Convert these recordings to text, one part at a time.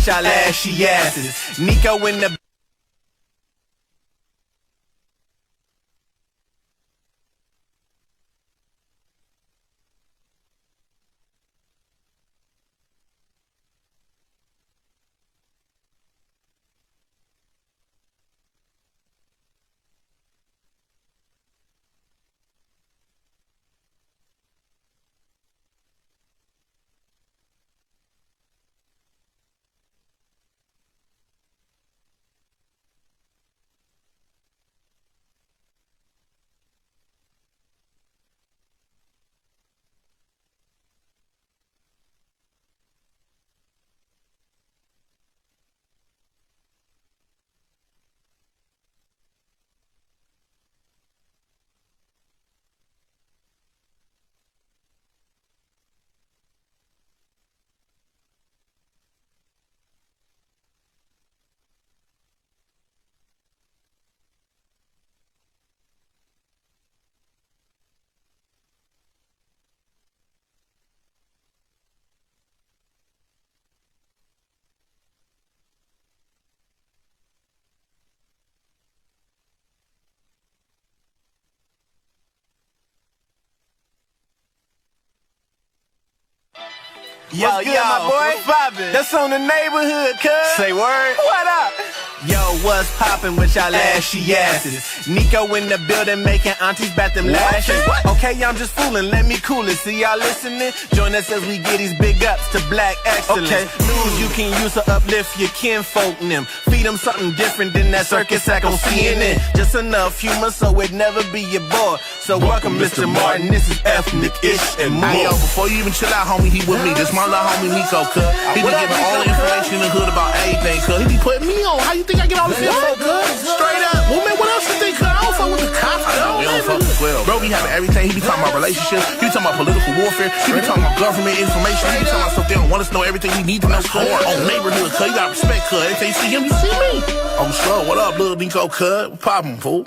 with y'all ashy asses. Nico in the Yo, my boy? What's poppin'? That's on the neighborhood, cuz. Say word. What up? Yo, what's poppin' with y'all ashy asses? Nico in the building making aunties bat them lashes. Okay, I'm just fooling, let me cool it. See y'all listening? Join us as we get these big ups to black excellence. News you can use to uplift your kinfolk and them. Feed them something different than that circus act on CNN. Just enough humor so it never be your boy. So welcome Mr. Martin, this is ethnic-ish and more. Hey yo, before you even chill out, homie, he with me. This my little homie Nico, cuz. He be giving all the information in the hood about everything, cuz. He be putting me on. How you think I get all this info, cuz? Straight up. Well, man, what else you think, cuz? I don't fuck with the cops, cuz. We don't fuck with 12. Bro, we having everything. He be talking about relationships. He be talking about political warfare. He be talking about government information. He be talking about stuff they don't want us to know everything we need to know, cuz. On neighborhood, cuz. You gotta respect, cuz. Every time you see him, you see me. I'm slow. What up, little Nico, cuz? Poppin', fool.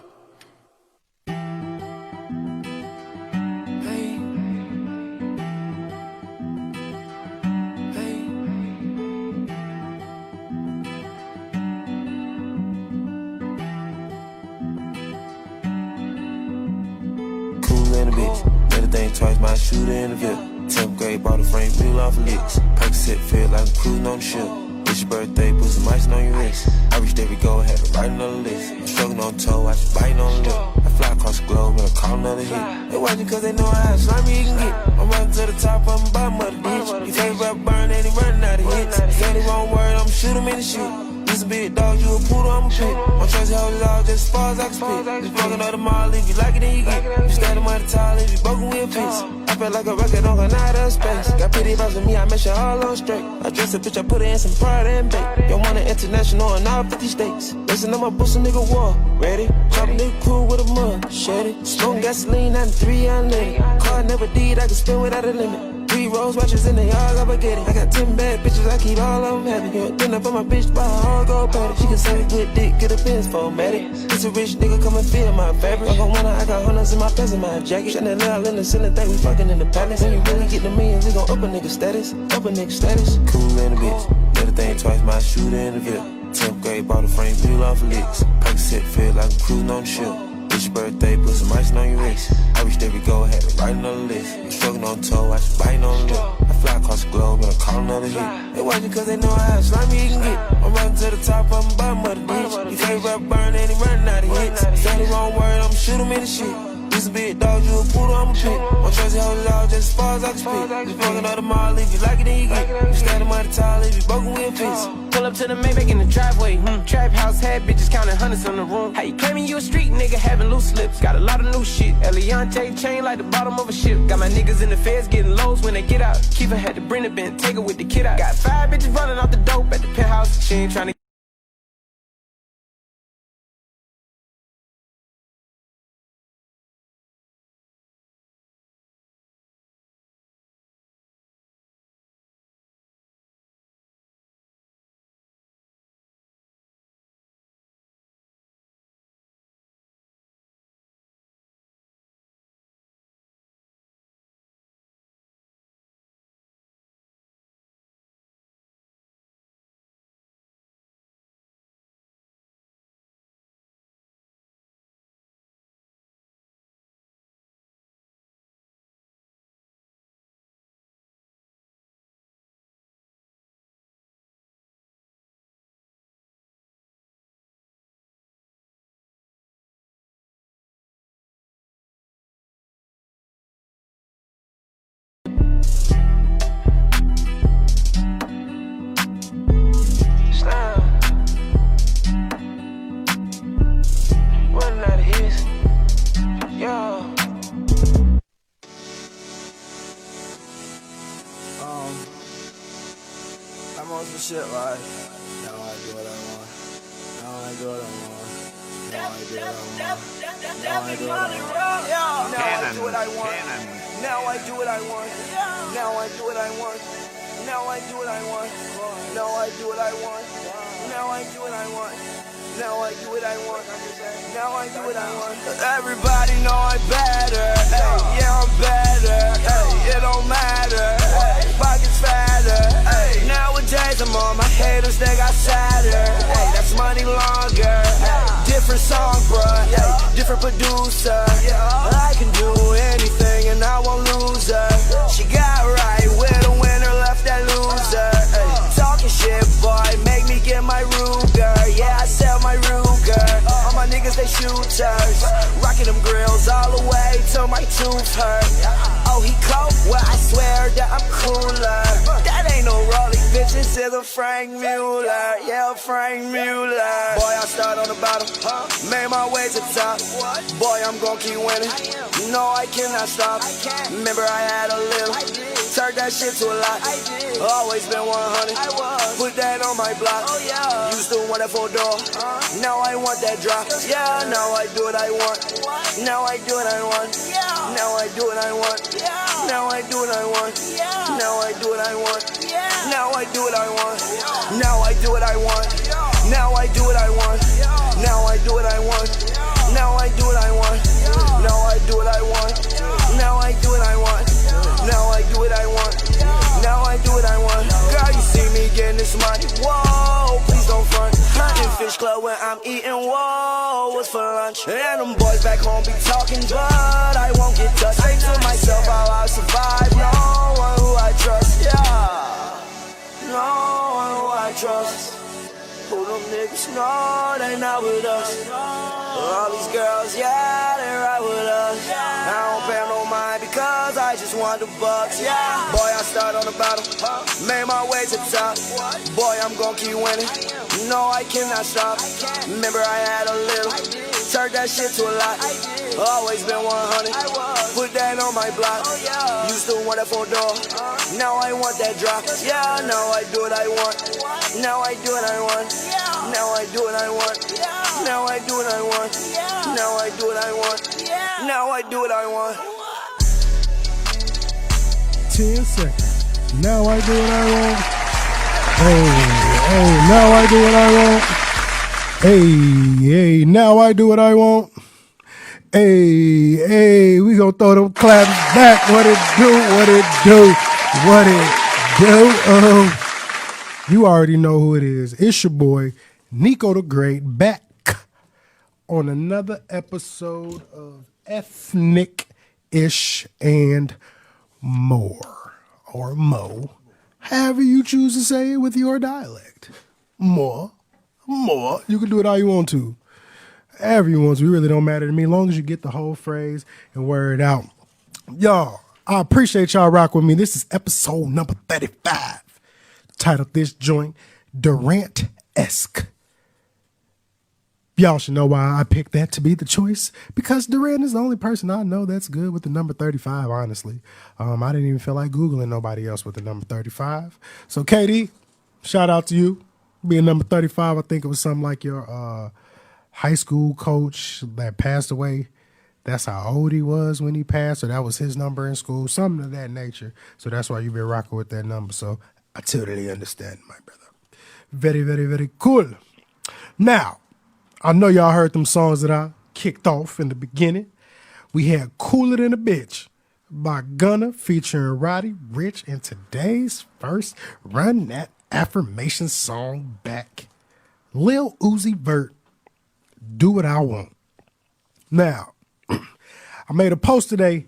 In a bitch, made a thing twice, my shooter in the VIP. 10th grade, bought a frame, peel off a licks. Percocet, feel like I'm cruising on the ship. It's your birthday, put some ice on your wrist. I reached every goal, had to write another list. I'm struggling on toe, I just biting on the lip. I fly across the globe, and I call another hit. They watching cause they know how slimy you can get. I'm running to the top, I'm bottom of the ditch. You favorite rap burn, and he running out of hits. Say the wrong word, I'm shoot him in the shit. You's a big dog, you a poodle, I'm a pit. I'm trying to hold it all just as far as I can spit. Just fucking up the mall, if you like it, then you get it. You standing on the tile, if you broken, we'll fix. I feel like a record on an out of space. Got pretty vibes with me, I make sure all on straight. I dress a bitch, I put her in some pride and bait. You want an international in all 50 states. Listen to my boost, a nigga war. Ready? Chop a nigga cool with a mud. Shed it. Smoke gasoline, 93 unleaded. Car never did, I can spin without a limit. 3 rose watches and they all got get it. I got 10 bad bitches, I keep all of them happy. You know, dinner for my bitch, buy her all go patty. She can suck a good dick, get a Benz formatted. It's a rich nigga, come and feel my fabric. I got hundreds in my pants in my jacket. Chanel in the ceiling, think we fucking in the palace. When you really get the millions, we gon' up a nigga status. Up a nigga status. Cool in a bitch, made a thing twice, my shooter in the VIP. 10th grade, bought a frame, peel off a licks. Percocet, feel like I'm cruising on the ship. It's your birthday, put some ice on your wrist. I reached every goal, had to write another list. I'm struggling on toe, I just biting on the lip. I fly across the globe, and I call another hit. They watching cause they know how slimy you can get. I'm running to the top, I'm bottom of the ditch. You favorite rap burn, and he running out of hits. Say the wrong word, I'm shoot him in the shit. You's a big dog, you a poodle, I'm a pit. I'm trying to hold it all just as far as I can spit. Just fucking up the mall, if you like it, then you get it. You standing on the tile, if you broken, we'll fix. Pull up to the Maybach in the driveway. Trap house had bitches counting hundreds on the room. How you claiming you a street nigga having loose lips? Got a lot of new shit. Eliante chain like the bottom of a ship. Got my niggas in the feds getting lows when they get out. Keeper had to bring the bin, take her with the kid out. Got 5 bitches running off the dope at the penthouse. She ain't trying to shit like, now I do what I want. Now I do what I want. Now I do what I want. Now I do what I want. Now I do what I want. Now I do what I want. Now I do what I want. Now I do what I want. Now I do what I want. Now I do what I want. Now I do what I want. Now I do what I want. Everybody know I'm better. Ay, yeah, I'm better. Ay, it don't matter. Ay, pockets fatter. Ay, nowadays I'm on my haters, they got sadder. Ay, that's money longer. Ay, different song, bruh. Ay, different producer. I can do anything and I won't lose her. She got right with a winner, left that loser. Ay, talking shit, boy, make me get my Ruger. Yeah, I sell my Ruger. All my niggas, they shooters. Rocking them grills all the way till my tooth hurt. Oh, he cold? Well, I swear that I'm cooler. That ain't no Rollie, bitch, this is a Frank Mueller. Yeah, Frank Mueller. Boy, I start on the bottom, made my way to the top. Boy, I'm gon' keep winning. No, I cannot stop. Remember I had a little, turned that shit to a lot. Always been 100, put that on my block. Used to want that 4-door, now I want that drop. Yeah, now I do what I want. Now I do what I want. Now I do what I want. Now I do what I want. Now I do what I want. Now I do what I want. Now I do what I want. Now I do what I want. Now I do what I want. Now I do what I want. Now I do what I want. Now I do what I want. Now I do what I want. Now I do what I want. Girl, you see me getting this money. Whoa, please don't front. Hunting Fish Club when I'm eating. Whoa, what's for lunch? And them boys back home be talking, but I won't get touched. Say to myself how I'll survive. No one who I trust. Yeah, no one who I trust. Who them niggas know they not with us. All these girls, yeah, they ride with us. I don't pay no mind because I just want the bucks. Yeah, boy, I start on the bottom, made my way to the top. Boy, I'm gon' keep winning. No, I cannot stop. Remember I had a little, turned that shit to a lot. Always been 100, put that on my block. Used to want that 4-door, now I want that drop. Yeah, now I do what I want. Now I do what I want. Now I do what I want. Now I do what I want. Now I do what I want. Now I do what I want. 10 seconds. Now I do what I want. Hey, now I do what I want. Hey, now I do what I want. Hey, we gonna throw them claps back. What it do, what it do, what it do. You already know who it is. It's your boy, NicoThaGreat, back on another episode of Ethnic-ish and more, or mo, however you choose to say it with your dialect. More, you can do it how you want to. However you want to, it really don't matter to me, as long as you get the whole phrase and word out. Y'all, I appreciate y'all rock with me. This is episode number 35. Titled this joint, Durantesque. Y'all should know why I picked that to be the choice, because Durant is the only person I know that's good with the number 35, honestly. I didn't even feel like Googling nobody else with the number 35. So, KD, shout out to you. Being number 35, I think it was something like your high school coach that passed away. That's how old he was when he passed, so that was his number in school, something of that nature. So that's why you've been rocking with that number. So I totally understand, my brother. Very, very, very cool. Now, I know y'all heard them songs that I kicked off in the beginning. We had Cooler Than a Bitch by Gunna featuring Roddy Rich, and today's first Run That Affirmation song back, Lil Uzi Vert, Do What I Want. Now, I made a post today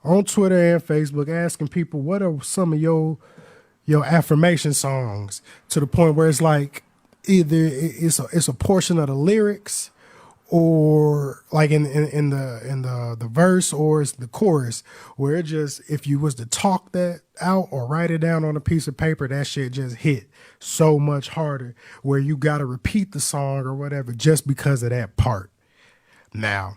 on Twitter and Facebook asking people what are some of your affirmation songs, to the point where it's like either it's a portion of the lyrics, or like in the verse, or it's the chorus, where it just, if you was to talk that out or write it down on a piece of paper, that shit just hit so much harder, where you got to repeat the song or whatever just because of that part. Now,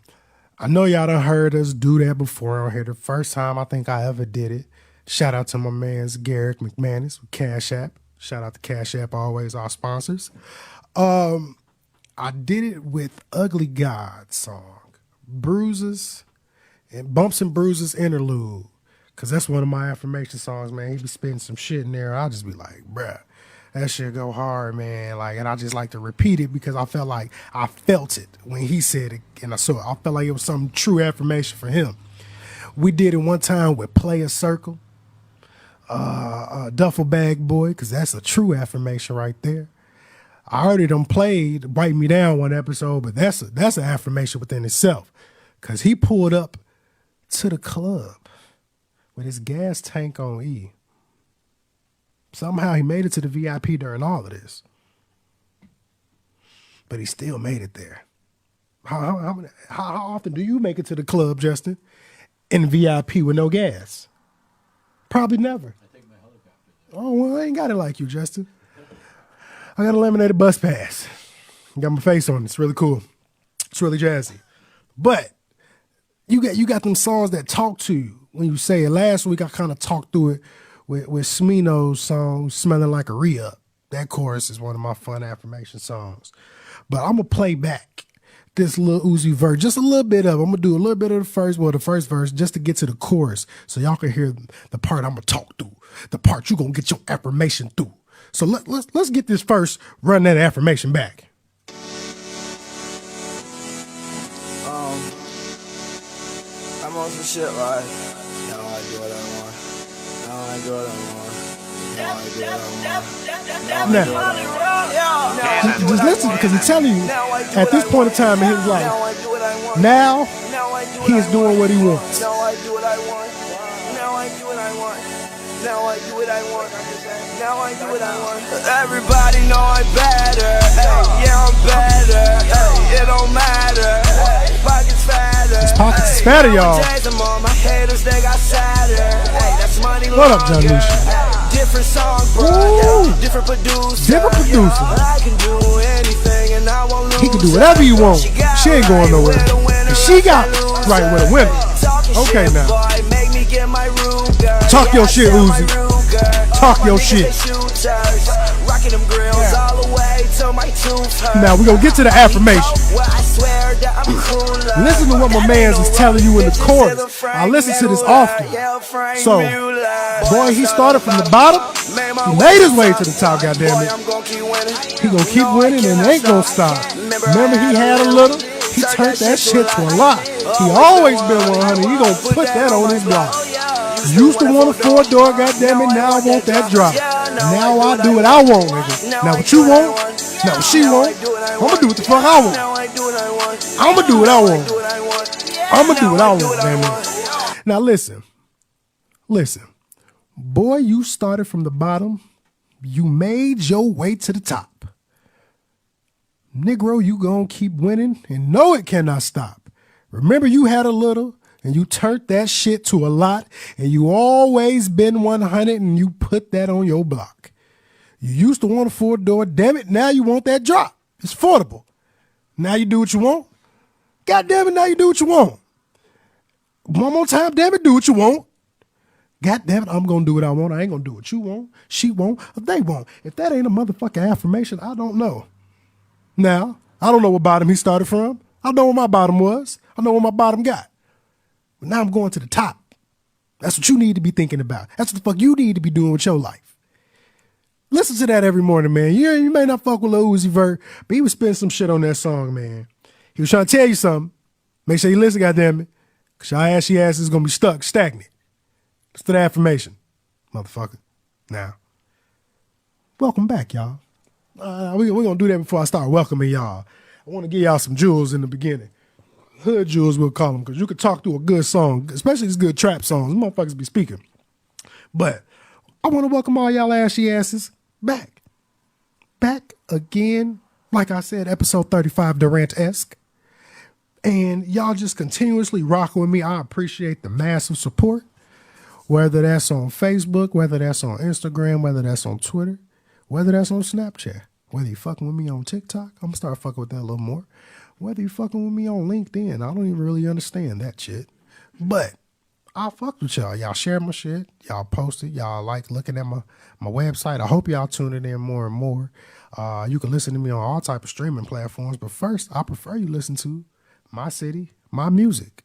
I know y'all done heard us do that before on here. The first time I think I ever did it. Shout out to my man's Garrick McManus with Cashapp. Shout out to Cashapp, always our sponsors. I did it with Ugly God song, Bruises and Bumps and Bruises interlude, because that's one of my affirmation songs, man. He be spitting some shit in there. I'll just be like, bruh, that shit go hard, man. Like, and I just like to repeat it because I felt like I felt it when he said it, and I felt like it was some true affirmation for him. We did it one time with Play a Circle, Duffel Bag Boy, because that's a true affirmation right there. I already done played Wipe Me Down one episode, but that's an affirmation within itself. Because he pulled up to the club with his gas tank on E. Somehow he made it to the VIP during all of this. But he still made it there. How often do you make it to the club, Justin, in VIP with no gas? Probably never. I take my helicopter. Oh, well, I ain't got it like you, Justin. I got a laminated bus pass. Got my face on it. It's really cool. It's really jazzy. But you got them songs that talk to you when you say it. Last week I kind of talked through it with Smino's song, Smelling Like a Re-Up. That chorus is one of my fun affirmation songs. But I'm going to play back this little Uzi verse, just a little bit of it. I'm going to do a little bit of the first verse just to get to the chorus so y'all can hear the part I'm going to talk through, the part you're going to get your affirmation through. So let's get this first, run that affirmation back. I'm on some shit, right? Now I do what I want. Now I do what I want. Now I do what I want. Just listen, because I'm telling you, at this point in time in his life, now he is doing what he wants. Now I do what I want. Now I do what I want. Now I do what I want. Now I do what I want. Everybody know I'm better. Ay, yeah, I'm better. Ay, it don't matter. Ay, pockets fatter. His pockets is fatter, y'all. My haters, they got sadder. Ay, that's money. What up, John Lucia? Different song, bro. Different producer. I can do anything and I won't lose. He can do whatever you want. She ain't going nowhere. And she got right with the women. Okay, now. Talk your shit, Uzi. Talk your shit. Now we're gonna get to the affirmation. Listen to what my man's is telling you in the chorus. I listen to this often. So, boy, he started from the bottom. He made his way to the top, goddammit. He gonna keep winning and ain't gonna stop. Remember, he had a little. He turned that shit to a lot. He always been 100. He gonna put that on his block. Used to want a 4-door, goddammit. Now I want that drop. Now I do what I want, nigga. Now what you want? Now what she want? I'ma do what the fuck I want. I'ma do what I want. I'ma do what I want, damn it. Now listen. Boy, you started from the bottom. You made your way to the top. Negro, you gonna keep winning and know it cannot stop. Remember, you had a little and you turned that shit to a lot, and you always been 100 and you put that on your block. You used to want a 4-door, damn it, now you want that drop. It's affordable. Now you do what you want. God damn it, now you do what you want. One more time, damn it, do what you want. God damn it, I'm gonna do what I want. I ain't gonna do what you want, she won't, or they won't. If that ain't a motherfucking affirmation, I don't know. Now, I don't know what bottom he started from. I know what my bottom was. I know what my bottom got. But now I'm going to the top. That's what you need to be thinking about. That's what the fuck you need to be doing with your life. Listen to that every morning, man. You may not fuck with Lil Uzi Vert, but he was spitting some shit on that song, man. He was trying to tell you something. Make sure you listen, goddammit. Because your ashy ass is going to be stuck, stagnant. It's to the affirmation, motherfucker. Now, welcome back, y'all. We're going to do that before I start welcoming y'all. I want to give y'all some jewels in the beginning. Hood jewels, we'll call them, because you could talk through a good song, especially these good trap songs. These motherfuckers be speaking. But I want to welcome all y'all ashy asses back. Back again, like I said, episode 35, Durantesque. And y'all just continuously rocking with me. I appreciate the massive support. Whether that's on Facebook, whether that's on Instagram, whether that's on Twitter, whether that's on Snapchat, whether you fucking with me on TikTok, I'm going to start fucking with that a little more. Whether you fucking with me on LinkedIn, I don't even really understand that shit. But I fucked with y'all. Y'all share my shit. Y'all post it. Y'all like looking at my website. I hope y'all tuning in more and more. You can listen to me on all type of streaming platforms, but first, I prefer you listen to my city, my music.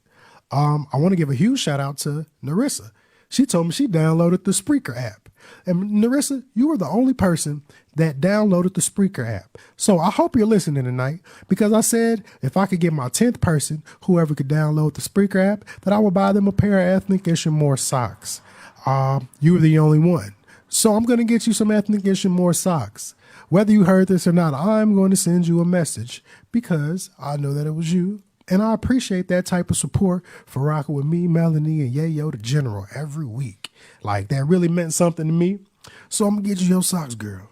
I want to give a huge shout out to Narissa. She told me she downloaded the Spreaker app. And Narissa, you were the only person that downloaded the Spreaker app. So I hope you're listening tonight, because I said if I could get my 10th person, whoever could download the Spreaker app, that I would buy them a pair of Ethnic Issue More socks. You were the only one. So I'm going to get you some Ethnic Issue More socks. Whether you heard this or not, I'm going to send you a message because I know that it was you. And I appreciate that type of support for rocking with me, Melanie, and Yayo the General every week. Like, that really meant something to me. So I'm going to get you your socks, girl.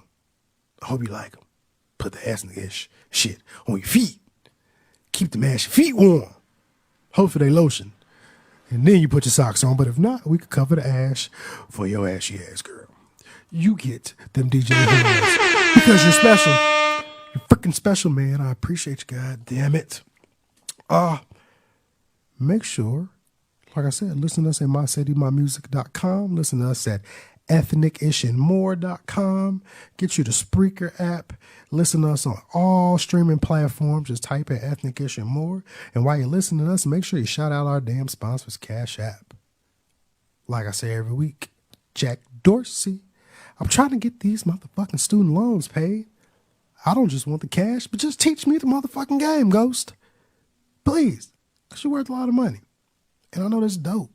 I hope you like them. Put the ethnic-ish shit on your feet. Keep them ass feet warm. Hopefully they lotion. And then you put your socks on. But if not, we could cover the ash for your ashy ass, girl. You get them DJ hands because you're special. You're freaking special, man. I appreciate you, God damn it. Make sure, like I said, listen to us at mycitymymusic.com. Listen to us at ethnicishandmore.com. Get you the Spreaker app. Listen to us on all streaming platforms. Just type in Ethnic Ish and More. And while you're listening to us, make sure you shout out our damn sponsors, Cashapp. Like I say every week, Jack Dorsey. I'm trying to get these motherfucking student loans paid. I don't just want the cash, but just teach me the motherfucking game, Ghost. Please, because you're worth a lot of money. And I know that's dope.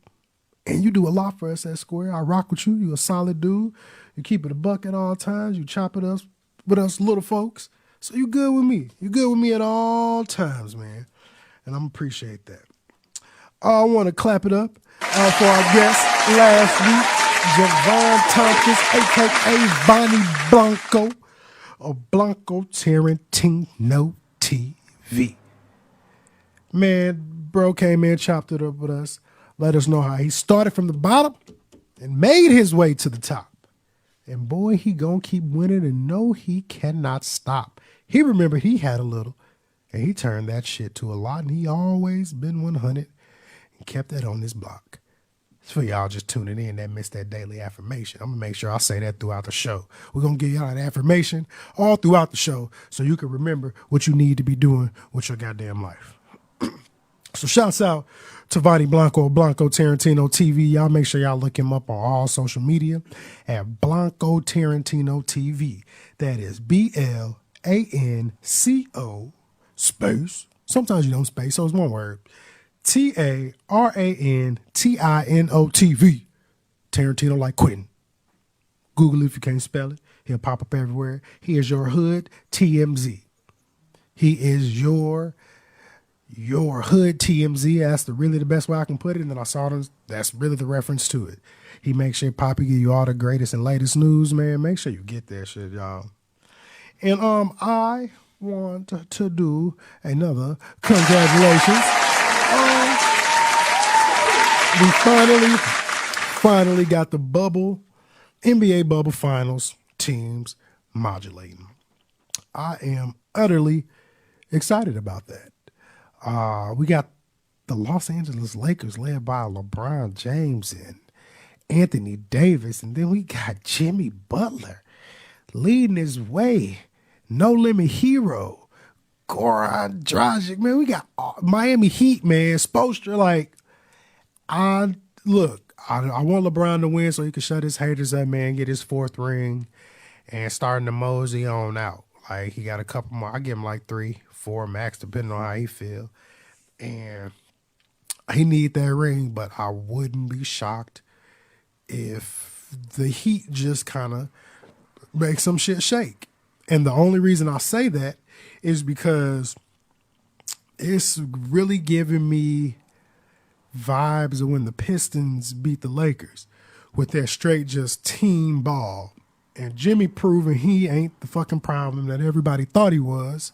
And you do a lot for us at Square. I rock with you. You're a solid dude. You keep it a buck at all times. You chop it up with us little folks. So you good with me. You good with me at all times, man. And I'm appreciate that. I want to clap it up for our guest last week, Javon Tompkins, a.k.a. Bonnie Blanco, of Blanco Tarantino TV. Man, bro came in, chopped it up with us, let us know how he started from the bottom and made his way to the top. And boy, he gonna keep winning, and no, he cannot stop. He remembered he had a little, and he turned that shit to a lot, and he always been 100 and kept that on his block. It's for y'all just tuning in that missed that daily affirmation. I'm gonna make sure I say that throughout the show. We're gonna give y'all that affirmation all throughout the show so you can remember what you need to be doing with your goddamn life. So shouts out to Vonnie Blanco, Blanco Tarantino TV. Y'all make sure y'all look him up on all social media at Blanco Tarantino TV. That is BLANCO space. Sometimes you don't space, so it's one word. TARANTINO TV. Tarantino like Quentin. Google it if you can't spell it. He'll pop up everywhere. He is your hood TMZ. He is your hood TMZ. That's really the best way I can put it. And then I saw them. That's really the reference to it. He makes sure Poppy give you all the greatest and latest news, man. Make sure you get that shit, y'all. And I want to do another congratulations. We finally got the NBA bubble finals teams modulating. I am utterly excited about that. We got the Los Angeles Lakers led by LeBron James and Anthony Davis. And then we got Jimmy Butler leading his way. No Limit Hero. Goran Dragic. Man, we got Miami Heat, man. Spoelstra, like, I want LeBron to win so he can shut his haters up, man, get his 4th ring, and starting to mosey on out. Like, he got a couple more. I give him like 3, 4 max, depending on how he feel. And he need that ring, but I wouldn't be shocked if the Heat just kind of make some shit shake. And the only reason I say that is because it's really giving me vibes of when the Pistons beat the Lakers with their straight just team ball. And Jimmy proving he ain't the fucking problem that everybody thought he was.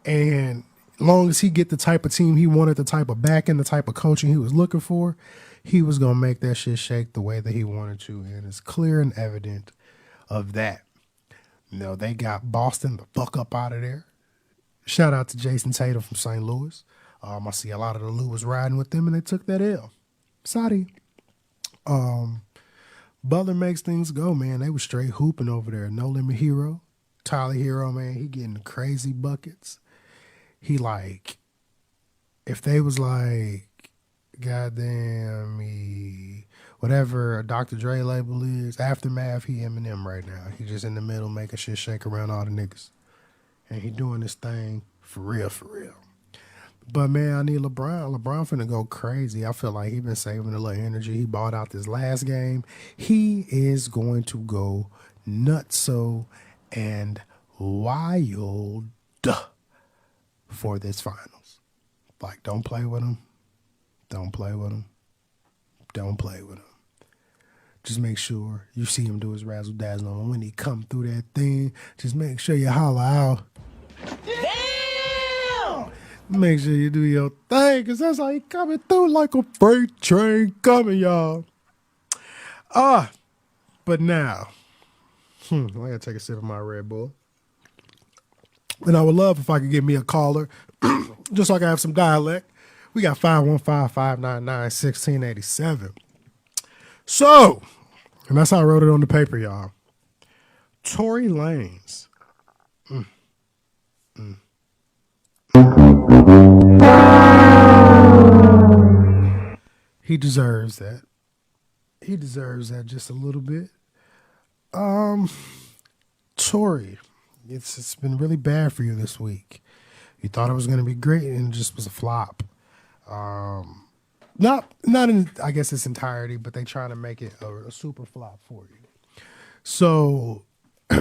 And long as he get the type of team he wanted, the type of backing, the type of coaching he was looking for, he was going to make that shit shake the way that he wanted to. And it's clear and evident of that. You know, they got Boston the fuck up out of there. Shout out to Jason Tatum from St. Louis. I see a lot of the Lou was riding with them, and they took that L. Sorry. Butler makes things go, man. They were straight hooping over there. No Limit Hero. Tyler Hero, man, he getting crazy buckets. He like, if they was like, goddamn me, whatever a Dr. Dre label is, Aftermath, he Eminem right now. He just in the middle making shit shake around all the niggas. And he doing this thing for real, for real. But, man, I need LeBron. LeBron finna go crazy. I feel like he been saving a little energy. He bought out this last game. He is going to go nutso and wild for this finals. Like, don't play with him. Don't play with him. Don't play with him. Just make sure you see him do his razzle dazzle. And when he come through that thing, just make sure you holler out. Damn! Make sure you do your thing, because that's how he coming through like a freight train coming, y'all. But now, I gotta take a sip of my Red Bull. And I would love if I could get me a caller, just so I can have some dialect. We got 515-599-1687. So, and that's how I wrote it on the paper, y'all. Tory Lanez. He deserves that. He deserves that just a little bit. Tory, it's been really bad for you this week. You thought it was going to be great and it just was a flop. Not in, I guess, its entirety, but they trying to make it a super flop for you. So,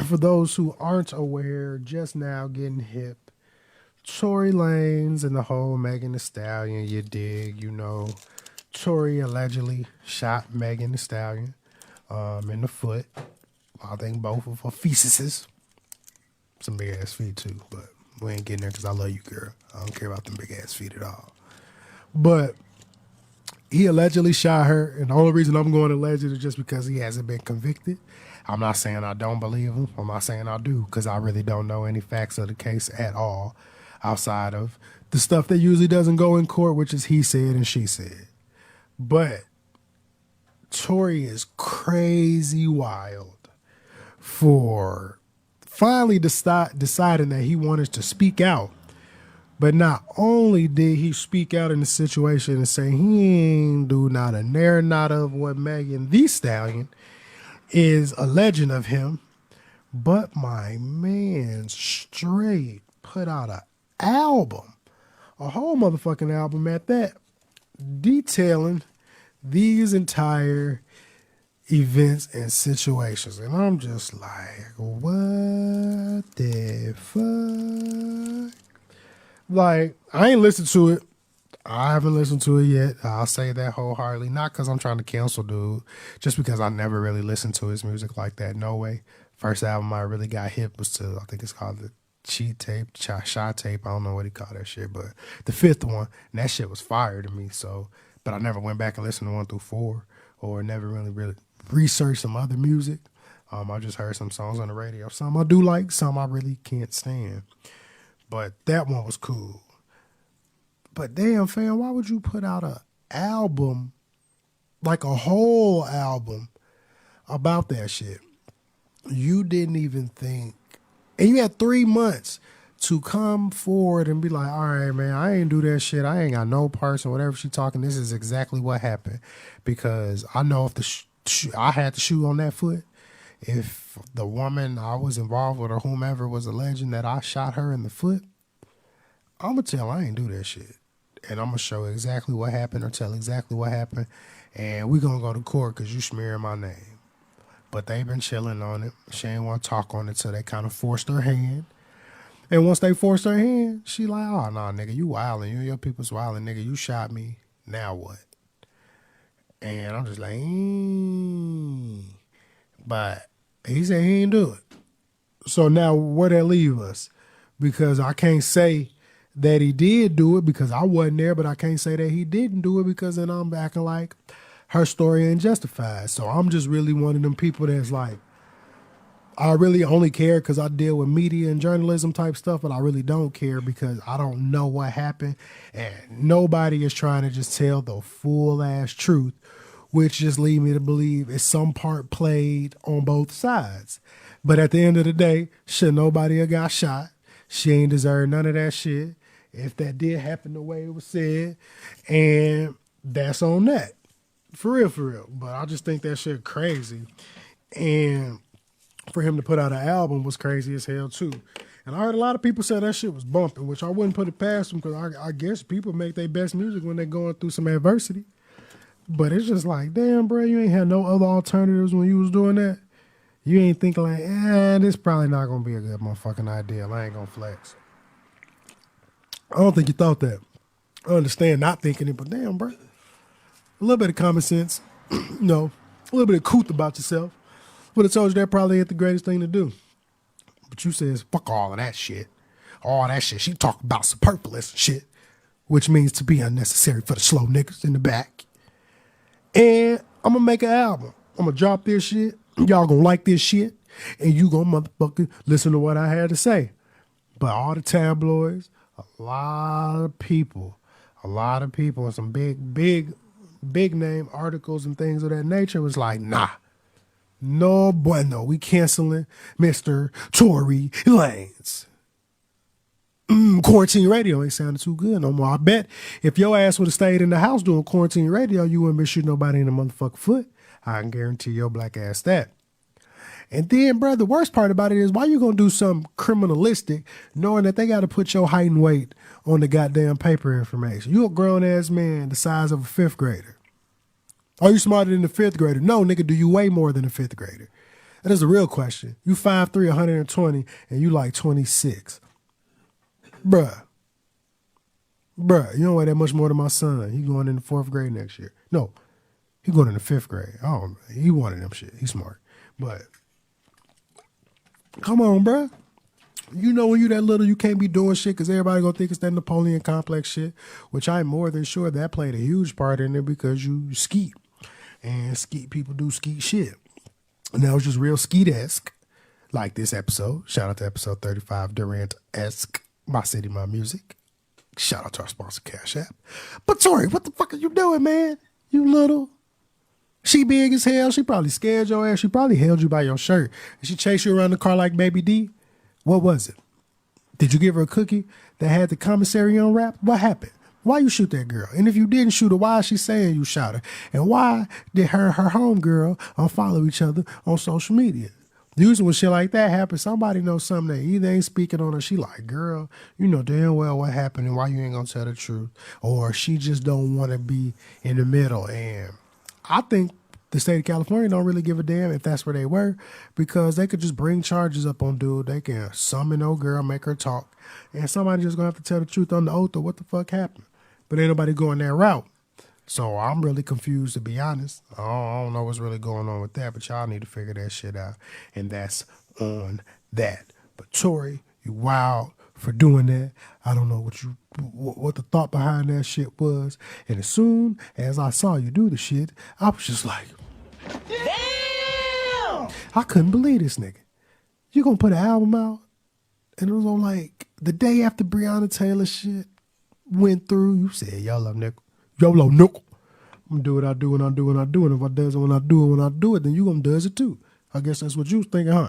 for those who aren't aware, just now getting hip, Tory Lanez and the whole Megan Thee Stallion, you dig, you know. Tory allegedly shot Megan Thee Stallion in the foot. I think both of her fetuses. Some big ass feet too, but we ain't getting there because I love you, girl. I don't care about them big ass feet at all. But he allegedly shot her, and the only reason I'm going alleged is just because he hasn't been convicted. I'm not saying I don't believe him. I'm not saying I do, because I really don't know any facts of the case at all, outside of the stuff that usually doesn't go in court, which is he said and she said. But Tory is crazy wild for finally deciding that he wanted to speak out. But not only did he speak out in the situation and say he ain't do not a near not of what Megan Thee Stallion is alleging of him, but my man straight put out an album, a whole motherfucking album at that, detailing these entire events and situations. And I'm just like, what the fuck? Like, I ain't listened to it. I haven't listened to it yet. I'll say that wholeheartedly. Not because I'm trying to cancel dude, just because I never really listened to his music like that. No way. First album I really got hit was to, I think it's called the Cheat Tape, Shot Tape. I don't know what he called that shit, but the fifth one, and that shit was fire to me. So, but I never went back and listened to 1 through 4, or never really researched some other music. I just heard some songs on the radio. Some I do like, some I really can't stand. But that one was cool. But damn, fam, why would you put out an album, like a whole album, about that shit? You didn't even think, and you had 3 months to come forward and be like, all right, man, I ain't do that shit. I ain't got no parts or whatever she talking. This is exactly what happened. Because I know if I had the shoe on that foot, if the woman I was involved with or whomever was alleging that I shot her in the foot, I'm going to tell I ain't do that shit. And I'm going to show exactly what happened or tell exactly what happened. And we going to go to court because you smearing my name. But they've been chilling on it. She ain't want to talk on it till they kind of forced her hand. And once they forced her hand, she like, oh, nah, nigga, you wildin'. You and your people's wildin', nigga. You shot me. Now what? And I'm just like, But he said he ain't do it. So now where that leave us? Because I can't say that he did do it because I wasn't there, but I can't say that he didn't do it because then I'm acting like her story ain't justified. So I'm just really one of them people that's like, I really only care because I deal with media and journalism type stuff, but I really don't care because I don't know what happened. And nobody is trying to just tell the full ass truth which just lead me to believe it's some part played on both sides. But at the end of the day, shit, nobody have got shot. She ain't deserve none of that shit. If that did happen the way it was said, and that's on that. For real. But I just think that shit crazy. And for him to put out an album was crazy as hell too. And I heard a lot of people say that shit was bumping, which I wouldn't put it past them because I guess people make their best music when they're going through some adversity. But it's just like, damn, bro, you ain't had no other alternatives when you was doing that. You ain't thinking like, this probably not going to be a good motherfucking idea. I ain't going to flex. I don't think you thought that. I understand not thinking it, but damn, bro. A little bit of common sense, a little bit of couth about yourself. Would have told you that probably ain't the greatest thing to do. But you says, fuck all of that shit. All that shit. She talk about superfluous shit, which means to be unnecessary for the slow niggas in the back. And I'm going to make an album. I'm going to drop this shit. Y'all going to like this shit. And you going to motherfucking listen to what I had to say. But all the tabloids, a lot of people, and some big name articles and things of that nature was like, nah. No bueno, we canceling Mr. Tory Lanez. Quarantine radio ain't sounding too good no more. I bet if your ass would have stayed in the house doing quarantine radio, you wouldn't be shooting nobody in the motherfucking foot. I can guarantee your black ass that. And then, bro, the worst part about it is why you gonna do something criminalistic knowing that they gotta put your height and weight on the goddamn paper information? You a grown ass man the size of a fifth grader. Are you smarter than a fifth grader? No, nigga, do you weigh more than a fifth grader? That is a real question. You 5'3", 120, and you like 26. Bruh, you don't weigh that much more than my son. He going in the 4th grade next year. No, he going in the 5th grade. Oh, he one of them shit. He's smart. But, come on, bruh. You know when you that little, you can't be doing shit because everybody gonna think it's that Napoleon complex shit, which I'm more than sure that played a huge part in it because you skeet. And skeet people do skeet shit. And that was just real skeet-esque, like this episode. Shout out to episode 35, Durantesque, My City, My Music. Shout out to our sponsor, Cashapp. But Tori, what the fuck are you doing, man? You little. She big as hell. She probably scared your ass. She probably held you by your shirt. And she chased you around the car like Baby D. What was it? Did you give her a cookie that had the commissary unwrapped? What happened? Why you shoot that girl? And if you didn't shoot her, why is she saying you shot her? And why did her homegirl unfollow each other on social media? Usually when shit like that happens, somebody knows something that either ain't speaking on her. She like, girl, you know damn well what happened and why you ain't gonna tell the truth. Or she just don't want to be in the middle. And I think the state of California don't really give a damn if that's where they were because they could just bring charges up on dude. They can summon old girl, make her talk. And somebody just gonna have to tell the truth on the oath of what the fuck happened. But ain't nobody going that route. So I'm really confused, to be honest. I don't know what's really going on with that, but y'all need to figure that shit out. And that's on that. But Tori, you wild for doing that. I don't know what the thought behind that shit was. And as soon as I saw you do the shit, I was just like, damn! I couldn't believe this nigga. You gonna put an album out? And it was on like the day after Breonna Taylor shit went through. You said, YOLO nickel. YOLO nickel. I'm gonna do what I do when I do when I do it. If I does it when I do it, then you gonna does it too. I guess that's what you was thinking, huh?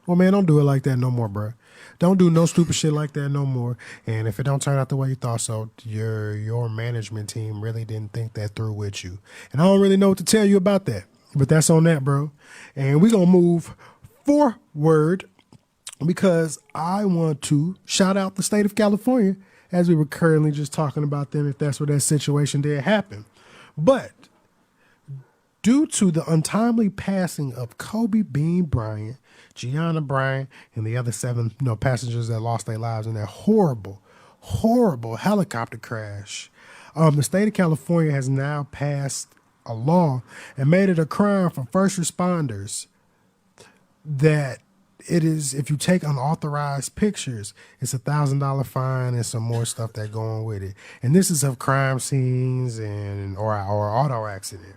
Well, man, don't do it like that no more, bro. Don't do no stupid shit like that no more. And if it don't turn out the way you thought so, your management team really didn't think that through with you. And I don't really know what to tell you about that. But that's on that, bro. And we're gonna move forward because I want to shout out the state of California as we were currently just talking about them if that's where that situation did happen. But due to the untimely passing of Kobe Bean Bryant, Gianna Bryant, and the other 7 passengers that lost their lives in that horrible, horrible helicopter crash, the state of California has now passed a law and made it a crime for first responders that it is, if you take unauthorized pictures, it's $1,000 fine and some more stuff that go on with it. And this is of crime scenes or auto accident.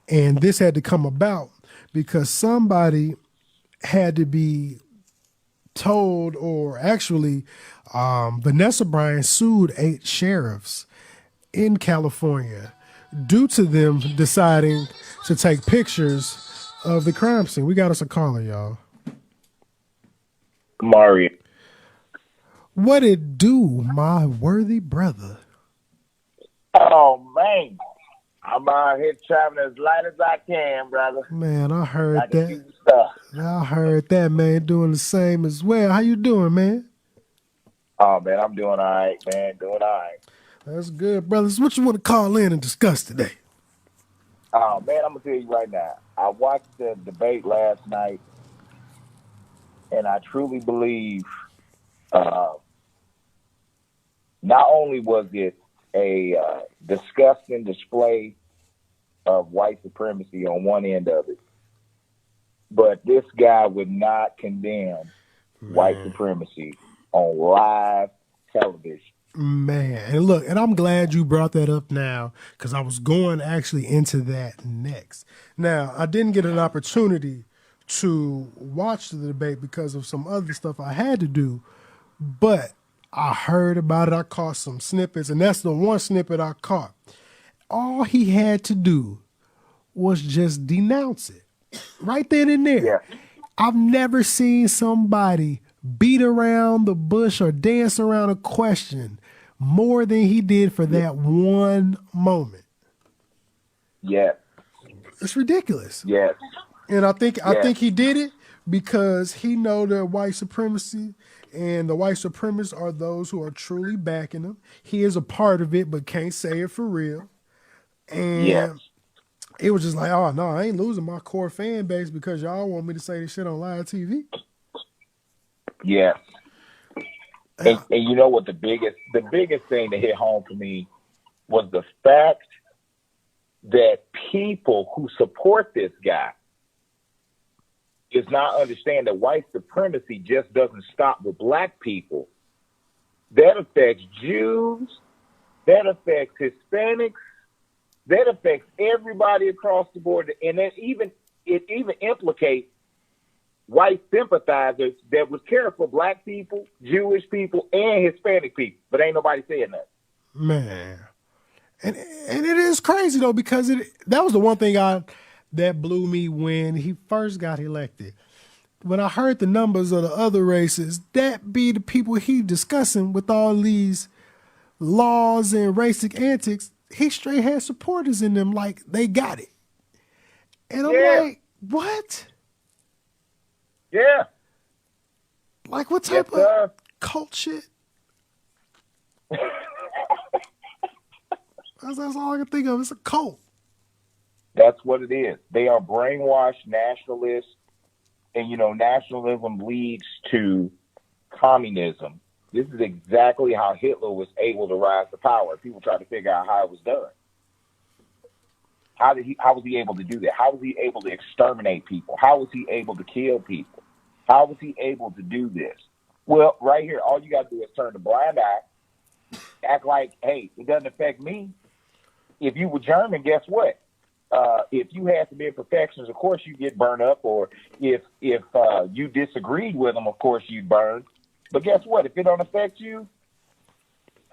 And this had to come about because somebody had to be told, or actually Vanessa Bryant sued 8 sheriffs in California due to them deciding to take pictures of the crime scene. We got us a caller, y'all. Mario. What it do, my worthy brother? Oh, man. I'm out here traveling as light as I can, brother. Man, I heard I can that. do stuff. I heard that, man, doing the same as well. How you doing, man? Oh, man, I'm doing all right, man. Doing all right. That's good, brothers. What you want to call in and discuss today? Oh, man, I'm going to tell you right now. I watched the debate last night, and I truly believe not only was it a disgusting display of white supremacy on one end of it, but this guy would not condemn white supremacy on live television. Man, and look, and I'm glad you brought that up now because I was going actually into that next. Now, I didn't get an opportunity to watch the debate because of some other stuff I had to do, but I heard about it. I caught some snippets, and that's the one snippet I caught. All he had to do was just denounce it right then and there. Yeah. I've never seen somebody beat around the bush or dance around a question more than he did for that one moment. Yes. It's ridiculous. Yes. And I think he did it because he know that white supremacy and the white supremacists are those who are truly backing him. He is a part of it, but can't say it for real. And it was just like, oh no, I ain't losing my core fan base because y'all want me to say this shit on live TV. Yes. And you know what the biggest thing that hit home for me was the fact that people who support this guy does not understand that white supremacy just doesn't stop with black people. That affects Jews, that affects Hispanics, that affects everybody across the board, and it even implicates white sympathizers that would care for black people, Jewish people, and Hispanic people, but ain't nobody saying that. Man, and it is crazy though because that was the one thing that blew me when he first got elected. When I heard the numbers of the other races, that be the people he discussing with all these laws and racist antics. He straight had supporters in them like they got it. And I'm like, what? Yeah. Like what type of cult shit? That's all I can think of. It's a cult. That's what it is. They are brainwashed nationalists, and nationalism leads to communism. This is exactly how Hitler was able to rise to power. People try to figure out how it was done. How was he able to do that? How was he able to exterminate people? How was he able to kill people? How was he able to do this? Well, right here, all you got to do is turn the blind eye, act like, hey, it doesn't affect me. If you were German, guess what? If you had some imperfections, of course you get burned up, or if you disagreed with them, of course you'd burn. But guess what? If it don't affect you,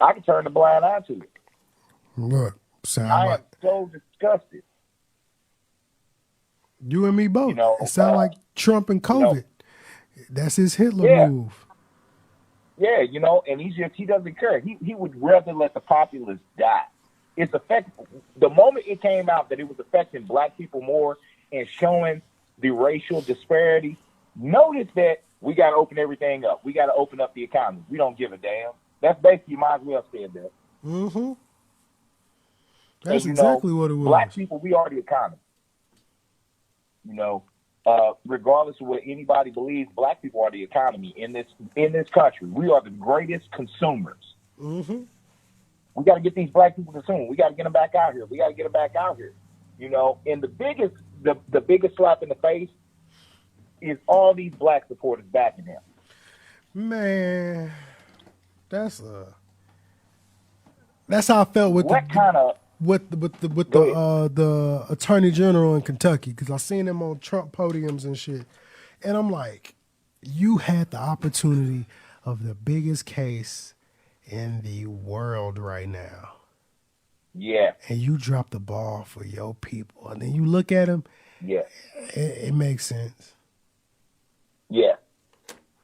I can turn the blind eye to it. Look, I am so disgusted. You and me both. It sounds like Trump and COVID. That's his Hitler move. Yeah, and he doesn't care. He would rather let the populace die. It's the moment it came out that it was affecting black people more and showing the racial disparity, notice that we got to open everything up. We got to open up the economy. We don't give a damn. That's basically, you might as well say that. Mm-hmm. That's exactly what it was. Black people, we are the economy. Regardless of what anybody believes, black people are the economy in this country. We are the greatest consumers. Mm-hmm. We got to get these black people consuming. We got to get them back out here. And the biggest slap in the face is all these black supporters backing him. Man, that's how I felt with the attorney general in Kentucky, because I seen him on Trump podiums and shit, and I'm like, you had the opportunity of the biggest case in the world right now, Yeah. and you drop the ball for your people, and then you look at them, Yeah. it makes sense. Yeah.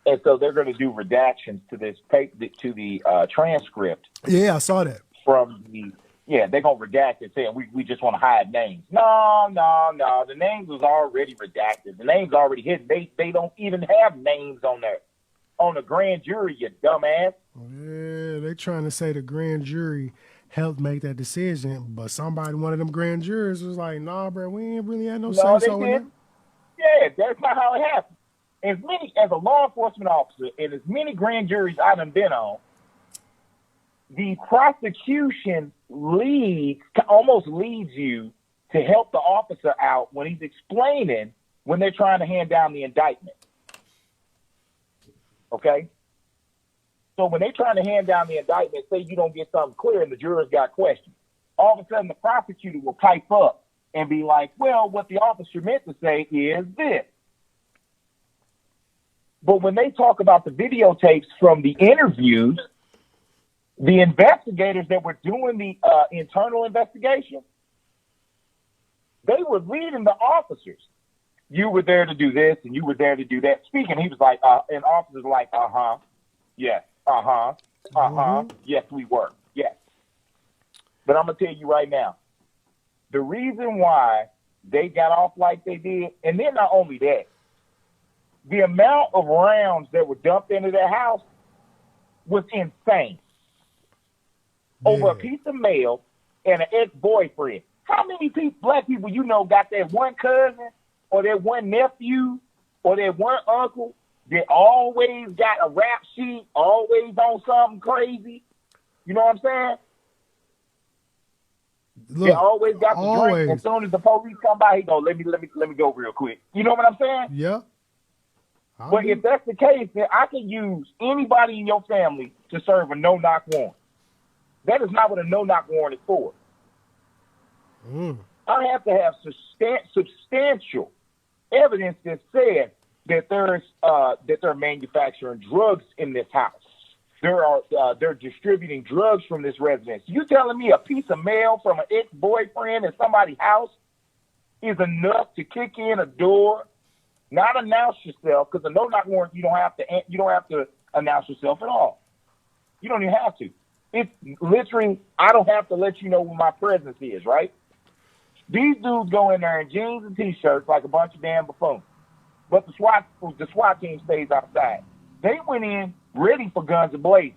And so they're going to do redactions to this paper, to the transcript Yeah, I saw that. from the. Yeah, they're going to redact it saying we just want to hide names. No. The names was already redacted. The names already hidden. They don't even have names on there. On the grand jury, you dumbass. Yeah, they trying to say the grand jury helped make that decision, but one of them grand jurors was like, "Nah, bro, we ain't really had no say No, they so in that." didn't. Yeah, that's not how it happened. As a law enforcement officer, and as many grand juries I've been on, the prosecution almost leads you to help the officer out when he's explaining when they're trying to hand down the indictment. Okay? So when they're trying to hand down the indictment, say you don't get something clear and the jurors got questions, all of a sudden the prosecutor will pipe up and be like, well, what the officer meant to say is this. But when they talk about the videotapes from the interviews, the investigators that were doing the internal investigation, they were leading the officers. You were there to do this and you were there to do that. Speaking, he was like, and officers were like, yes, yes, we were, yes. But I'm going to tell you right now, the reason why they got off like they did, and then not only that, the amount of rounds that were dumped into their house was insane. Yeah. Over a piece of mail and an ex-boyfriend. How many black people you know got that one cousin or that one nephew or that one uncle that always got a rap sheet, always on something crazy? You know what I'm saying? Look, they always got the drink. As soon as the police come by, he go, let me go real quick. You know what I'm saying? Yeah. But if that's the case, then I can use anybody in your family to serve a no-knock warrant. That is not what a no-knock warrant is for. I have to have substantial evidence that says that they're manufacturing drugs in this house. They're distributing drugs from this residence. You telling me a piece of mail from an ex-boyfriend in somebody's house is enough to kick in a door? Not announce yourself, because a no-knock warrant you don't have to announce yourself at all. You don't even have to. It's literally, I don't have to let you know where my presence is, right? These dudes go in there in jeans and t-shirts like a bunch of damn buffoons. But the SWAT team stays outside. They went in ready for guns ablazing.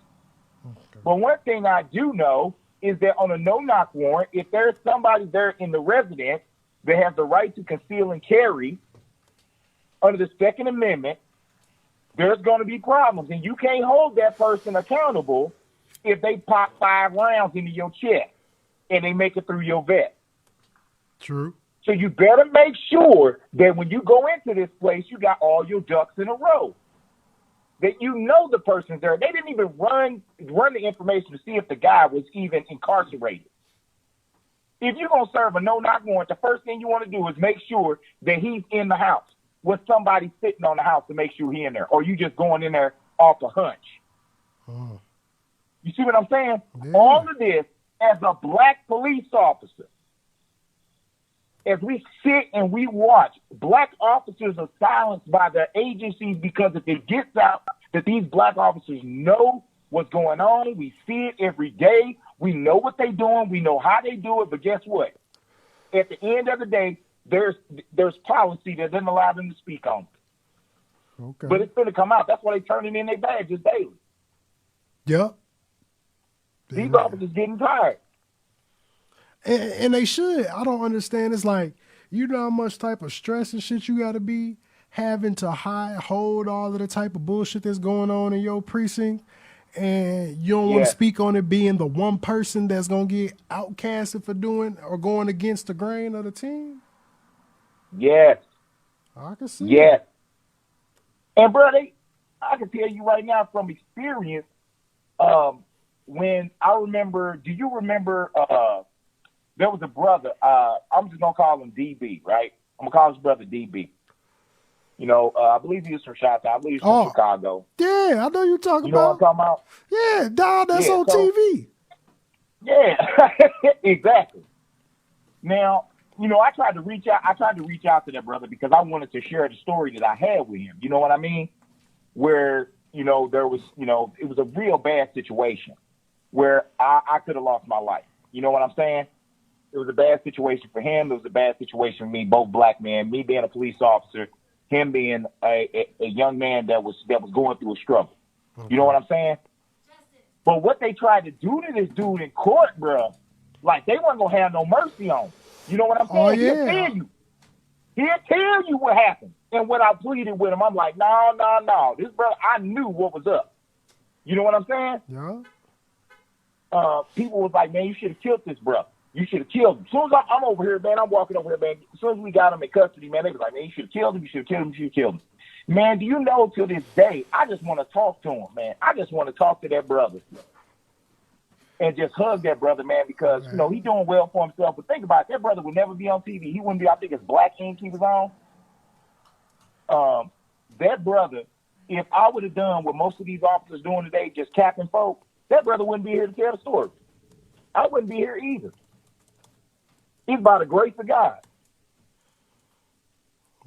Okay. But one thing I do know is that on a no-knock warrant, if there's somebody there in the residence that has the right to conceal and carry under the Second Amendment, there's going to be problems. And you can't hold that person accountable if they pop 5 rounds into your chest and they make it through your vest. True. So you better make sure that when you go into this place, you got all your ducks in a row. That you know the person's there. They didn't even run the information to see if the guy was even incarcerated. If you're going to serve a no-knock warrant, the first thing you want to do is make sure that he's in the house with somebody sitting on the house to make sure he's in there. Or you just going in there off a hunch. Oh. You see what I'm saying? Yeah. All of this, as a black police officer, as we sit and we watch, black officers are silenced by the agencies because if it gets out that these black officers know what's going on, we see it every day, we know what they're doing, we know how they do it, but guess what? At the end of the day, there's policy that doesn't allow them to speak on it. Okay. But it's going to come out. That's why they turning in their badges daily. Yep. These officers getting tired. And they should. I don't understand. It's like, you know how much type of stress and shit you got to be having to hold all of the type of bullshit that's going on in your precinct, and you don't want to speak on it being the one person that's going to get outcasted for doing or going against the grain of the team? Yes. I can see Yes. And, bro, I can tell you right now from experience, when I remember, do you remember there was a brother, I'm just going to call him DB, right? I'm going to call his brother DB. You know, I believe he was from Chi-Town. I believe he was from Chicago. Yeah, I know you're talking about. You know what I'm talking about? Yeah, dog, that's on TV. Yeah, exactly. Now, I tried to reach out. I tried to reach out to that brother because I wanted to share the story that I had with him. You know what I mean? Where there was, it was a real bad situation where I could have lost my life. You know what I'm saying? It was a bad situation for him. It was a bad situation for me. Both black men. Me being a police officer, him being a young man that was going through a struggle. You know what I'm saying? But what they tried to do to this dude in court, bro, like they wasn't gonna have no mercy on him. You know what I'm saying? Oh, yeah. He'll tell you what happened. And when I pleaded with him, I'm like, no. This brother, I knew what was up. You know what I'm saying? Yeah. People was like, man, you should have killed this brother. You should have killed him. As soon as I'm over here, man, I'm walking over here, man. As soon as we got him in custody, man, they was like, man, you should have killed him. You should have killed him. You should have killed him. Man, do you know, till this day, I just want to talk to him, man. I just want to talk to that brother and just hug that brother, man, because, he's doing well for himself. But think about it, that brother would never be on TV. He wouldn't be, I think it's Black Ink he was on. That brother, if I would have done what most of these officers doing today, just capping folk, that brother wouldn't be here to tell the story. I wouldn't be here either. It's by the grace of God.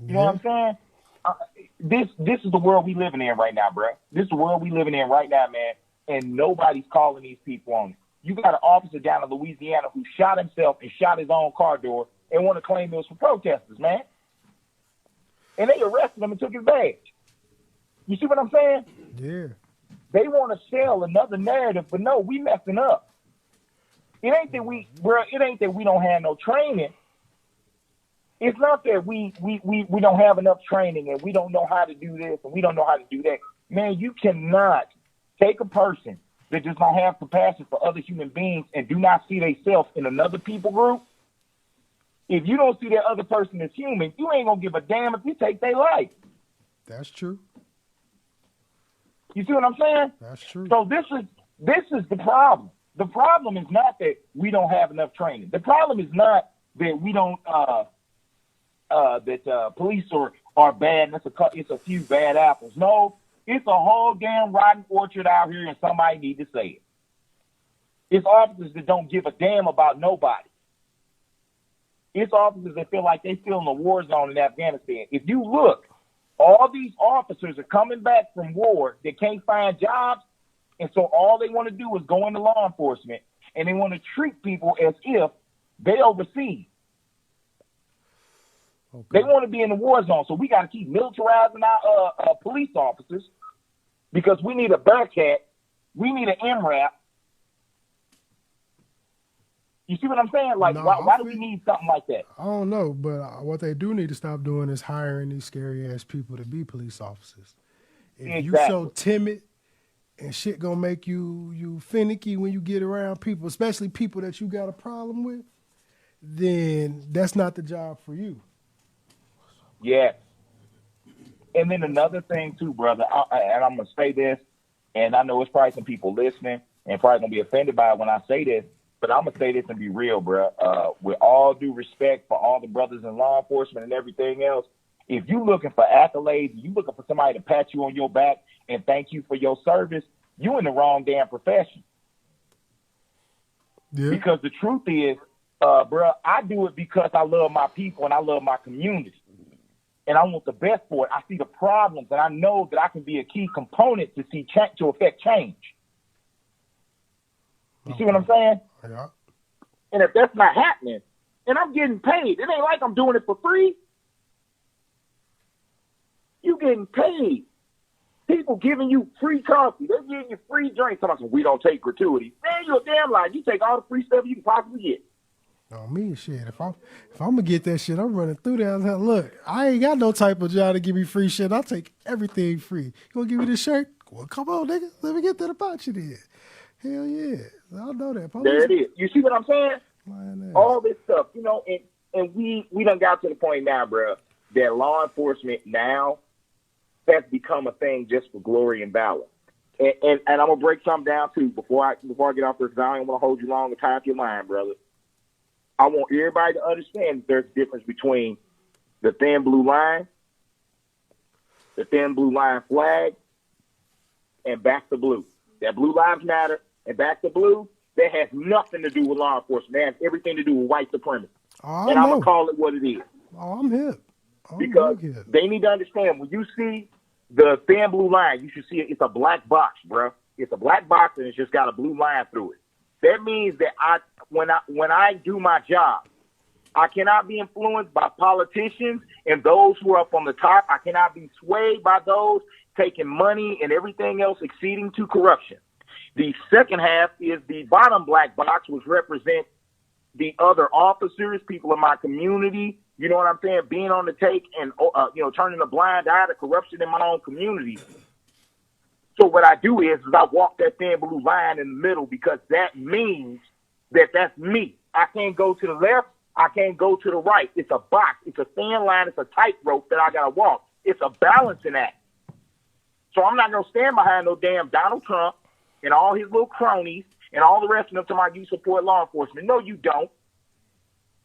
You know what I'm saying? This is the world we living in right now, bro. This is the world we living in right now, man. And nobody's calling these people on it. You got an officer down in Louisiana who shot himself and shot his own car door and want to claim it was for protesters, man. And they arrested him and took his badge. You see what I'm saying? Yeah. They want to sell another narrative, but no, we messing up. It ain't that we don't have no training. It's not that we don't have enough training and we don't know how to do this and we don't know how to do that. Man, you cannot take a person that does not have compassion for other human beings and do not see themselves in another people group. If you don't see that other person as human, you ain't gonna give a damn if you take their life. That's true. You see what I'm saying? That's true. So this is the problem. The problem is not that we don't have enough training. The problem is not that we don't police are bad and it's a few bad apples. No, it's a whole damn rotten orchard out here, and somebody need to say it. It's officers that don't give a damn about nobody. It's officers that feel like they still in a war zone in Afghanistan. If you look, all these officers are coming back from war that can't find jobs, and so all they want to do is go into law enforcement, and they want to treat people as if they oversee. Okay. They want to be in the war zone, so we got to keep militarizing our police officers because we need a Bearcat, we need an MRAP. You see what I'm saying? Like, no, why do we need something like that? I don't know, but what they do need to stop doing is hiring these scary-ass people to be police officers. If you so timid and shit gonna make you finicky when you get around people, especially people that you got a problem with, then that's not the job for you. Yeah. And then another thing too, brother, and I'm going to say this, and I know it's probably some people listening and probably going to be offended by it when I say this, but I'm going to say this and be real, bro. With all due respect for all the brothers in law enforcement and everything else, if you looking for accolades, you looking for somebody to pat you on your back and thank you for your service, you in the wrong damn profession. Yeah. Because the truth is, bro, I do it because I love my people and I love my community. And I want the best for it. I see the problems, and I know that I can be a key component to affect change. You see what I'm saying? Yeah. And if that's not happening, and I'm getting paid, it ain't like I'm doing it for free. You getting paid. People giving you free coffee. They're giving you free drinks. Somebody says, we don't take gratuity. Man, you're a damn lie. You take all the free stuff you can possibly get. On me, shit. If I'm gonna get that shit, I'm running through there. Look, I ain't got no type of job to give me free shit. I'll take everything free. You gonna give me this shirt? Well, come on, nigga. Let me get that about you then. Hell yeah. I know that. There it is. You see what I'm saying? All this stuff, and we done got to the point now, bro, that law enforcement now has become a thing just for glory and valor. And I'm gonna break something down too before I get off this, because I don't want to hold you long and tie up your mind, brother. I want everybody to understand that there's a difference between the thin blue line flag, and back to blue. That blue lives matter and back to blue, that has nothing to do with law enforcement. That has everything to do with white supremacy. Oh, And I'm going to call it what it is. Oh, I'm hip. Because they need to understand, when you see the thin blue line, you should see it's a black box, bro. It's a black box, and it's just got a blue line through it. That means that when I do my job, I cannot be influenced by politicians and those who are up on the top. I cannot be swayed by those taking money and everything else exceeding to corruption. The second half is the bottom black box, which represents the other officers, people in my community, you know what I'm saying, being on the take and, turning a blind eye to corruption in my own community. So what I do is I walk that thin blue line in the middle, because that means that that's me. I can't go to the left. I can't go to the right. It's a box. It's a thin line. It's a tightrope that I got to walk. It's a balancing act. So I'm not going to stand behind no damn Donald Trump and all his little cronies and all the rest of them to my you support law enforcement. No, you don't.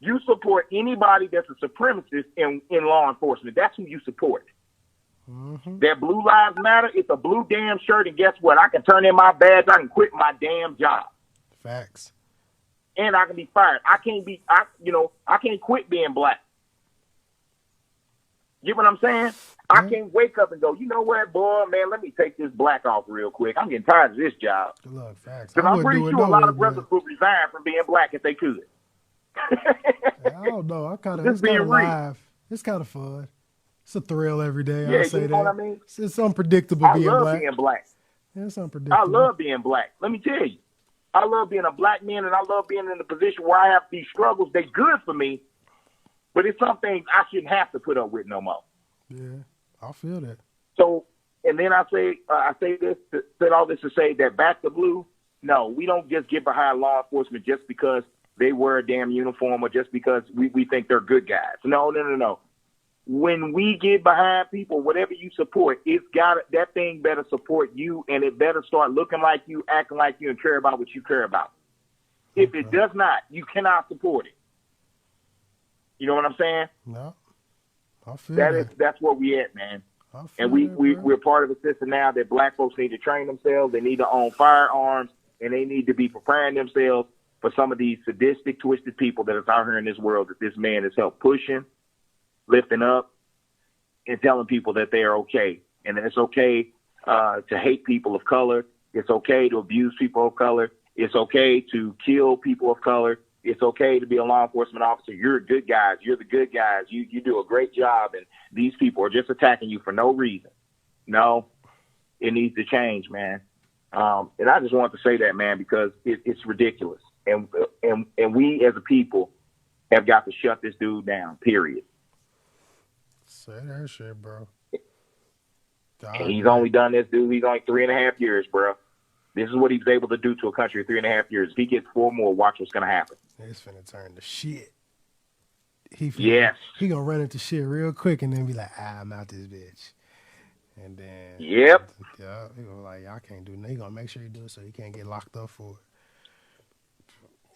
You support anybody that's a supremacist in law enforcement. That's who you support. Mm-hmm. That Blue Lives Matter, it's a blue damn shirt, and guess what? I can turn in my badge. I can quit my damn job. Facts. And I can be fired. I can't quit being black. You know what I'm saying? I can't wake up and go, you know what, boy, man, let me take this black off real quick. I'm getting tired of this job. Look, facts. Because I'm pretty sure a lot of brothers would resign from being black if they could. I don't know. It's kind of live. It's kind of fun. It's a thrill every day. Yeah, I'll say you know what I mean? It's unpredictable being black. I love being black. Yeah, it's unpredictable. I love being black. Let me tell you. I love being a black man, and I love being in a position where I have these struggles. They're good for me, but it's some things I shouldn't have to put up with no more. Yeah, I feel that. So, and then I say said all this to say that back to blue, no, we don't just get behind law enforcement just because they wear a damn uniform or just because we think they're good guys. No. When we get behind people, whatever you support, that thing better support you, and it better start looking like you, acting like you, and care about what you care about. If it does not, you cannot support it. You know what I'm saying? No. I feel that. That's where we at, man. And we're part of a system now that black folks need to train themselves. They need to own firearms, and they need to be preparing themselves for some of these sadistic, twisted people that is out here in this world that this man has helped pushing, lifting up, and telling people that they are okay. And that it's okay to hate people of color. It's okay to abuse people of color. It's okay to kill people of color. It's okay to be a law enforcement officer. You're good guys. You're the good guys. You do a great job, and these people are just attacking you for no reason. No, it needs to change, man. And I just want to say that, man, because it's ridiculous. And we as a people have got to shut this dude down, period. Say that shit, bro. And he's only done this, dude. He's only 3.5 years, bro. This is what he was able to do to a country in 3.5 years. If he gets 4 more, watch what's going to happen. It's finna turn to shit. He gonna run into shit real quick and then be like, I'm out this bitch. And then yep. Yeah, he gonna like, I can't do nothing. He gonna make sure he do it so he can't get locked up for it.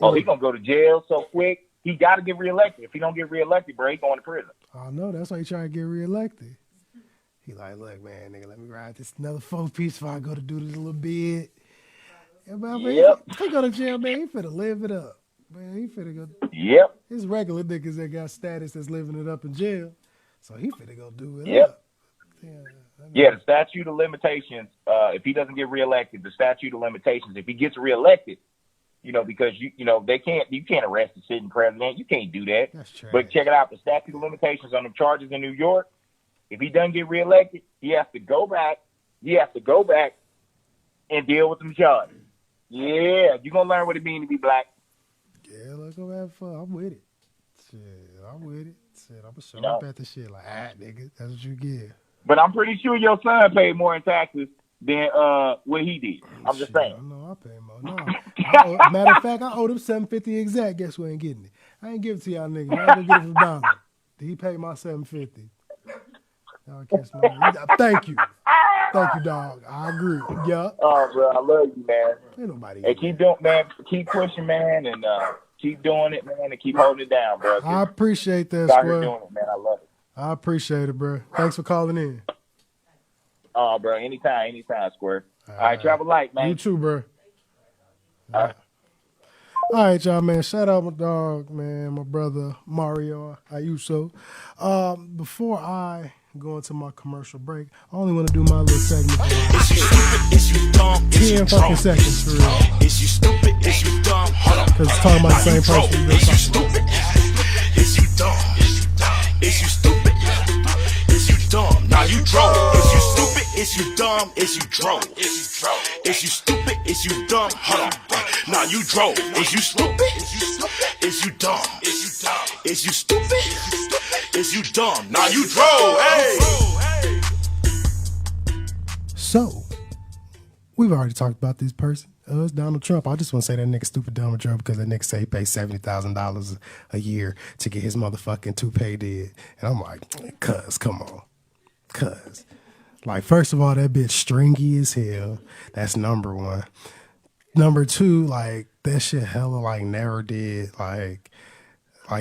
Oh, he gonna go to jail so quick. He got to get reelected. If he don't get reelected, bro, he going to prison. I know. That's why he trying to get reelected. He like, look, man, nigga, let me ride this another 4-piece before I go to do this little bit. Yeah, man, he go to jail, man. He finna live it up. Man, he finna go. Yep. His regular niggas that got status that's living it up in jail. So he finna go do it up. Yeah, the statute of limitations, if he doesn't get reelected, the statute of limitations, if he gets reelected, because you can't arrest the sitting president. You can't do that. That's true. But check it out, the statute of limitations on the charges in New York, if he doesn't get reelected, he has to go back and deal with them charges. Yeah, you're going to learn what it means to be black. Yeah, let's go have fun. I'm with it. Shit, I'm with it. Shit, I'm going to show up at the shit like, nigga, that's what you get. But I'm pretty sure your son paid more in taxes than what he did. I'm just saying. I know I pay more. No. Matter of fact, I owed him $750 exact. Guess who ain't getting it? I ain't give it to y'all niggas. I ain't gonna get it for $1. He paid my $750. Y'all kiss my Thank you. Thank you, dog. I agree. Yeah. Oh, bro, I love you, man. Ain't nobody. Hey, keep doing, man. Keep pushing, man, and keep doing it, man, and keep holding it down, bro. I appreciate that, Square. Doing it, man. I love it. I appreciate it, bro. Thanks for calling in. Oh, bro, anytime, Square. All right, travel light, man. You too, bro. All right, y'all, man. Shout out my dog, man, my brother Mario Ayuso. Before I go into my commercial break, I only want to do my little segment. Is you stupid? Is you dumb? 10 fucking seconds for real. Is you stupid? Is you dumb? Hold on. Because it's talking about the same person. Is you stupid? Is you dumb? Is you stupid? Is you dumb? Now you drove. Is you stupid? Is you dumb? Is you drove? Is you stupid? Is you dumb? Hold on. Now you drove. Is you stupid? Is you dumb? Is you stupid? Is you dumb? Now you drove. Hey. So, we've already talked about this person. It's Donald Trump. I just want to say that nigga stupid dumb Trump because that nigga say he pays $70,000 a year to get his motherfucking toupee did. And I'm like, cuz, come on. Cuz. Like, first of all, that bitch stringy as hell. That's number one. Number two, like, that shit hella, like, never did. Like,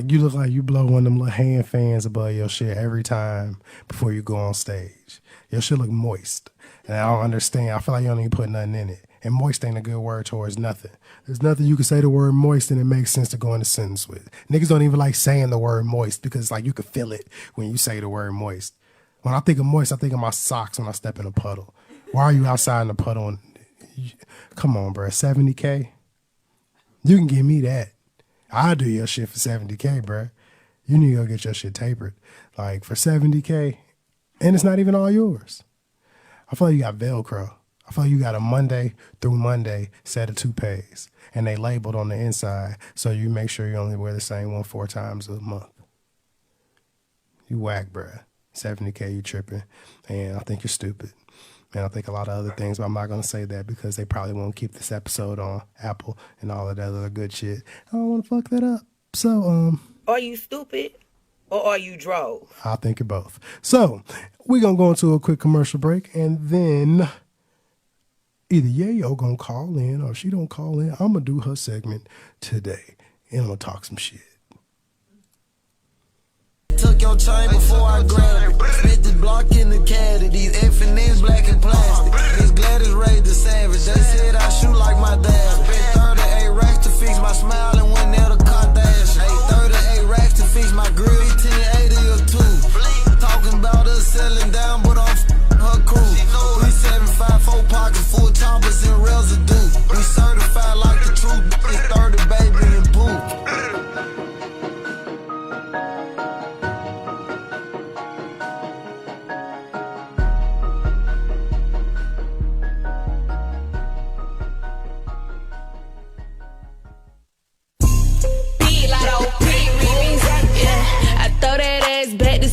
you look like you blow one of them little hand fans above your shit every time before you go on stage. Your shit look moist. And I don't understand. I feel like you don't even put nothing in it. And moist ain't a good word towards nothing. There's nothing you can say the word moist and it makes sense to go in a sentence with. Niggas don't even like saying the word moist because, like, you can feel it when you say the word moist. When I think of moist, I think of my socks when I step in a puddle. Why are you outside in a puddle? And come on, bro. $70K? You can give me that. I'll do your shit for $70K, bro. You need to go get your shit tapered. Like, for $70K, and it's not even all yours. I feel like you got Velcro. I feel like you got a Monday through Monday set of toupees, and they labeled on the inside, so you make sure you only wear the same one 4 times a month. You whack, bruh. $70K, you tripping, and I think you're stupid. And I think a lot of other things, but I'm not going to say that because they probably won't keep this episode on Apple and all of that other good shit. I don't want to fuck that up. So, Are you stupid or are you drove? I think you're both. So, we're going to go into a quick commercial break, and then either Yayo going to call in or if she don't call in, I'm going to do her segment today, and I'm going to talk some shit. Took your chain before I grabbed it. Spit this block in the caddy. These F&N's black and plastic. This Gladys raised the savage. They said I shoot like my dad. Spent 38 racks to fix my smile and went there to Kardashian. 38 racks to fix my grill. 1080 or 2. Talking about us selling down, but I'm her crew. 375 4 pockets, full toppers and residue. We certified like the truth. It's 30 baby and boo.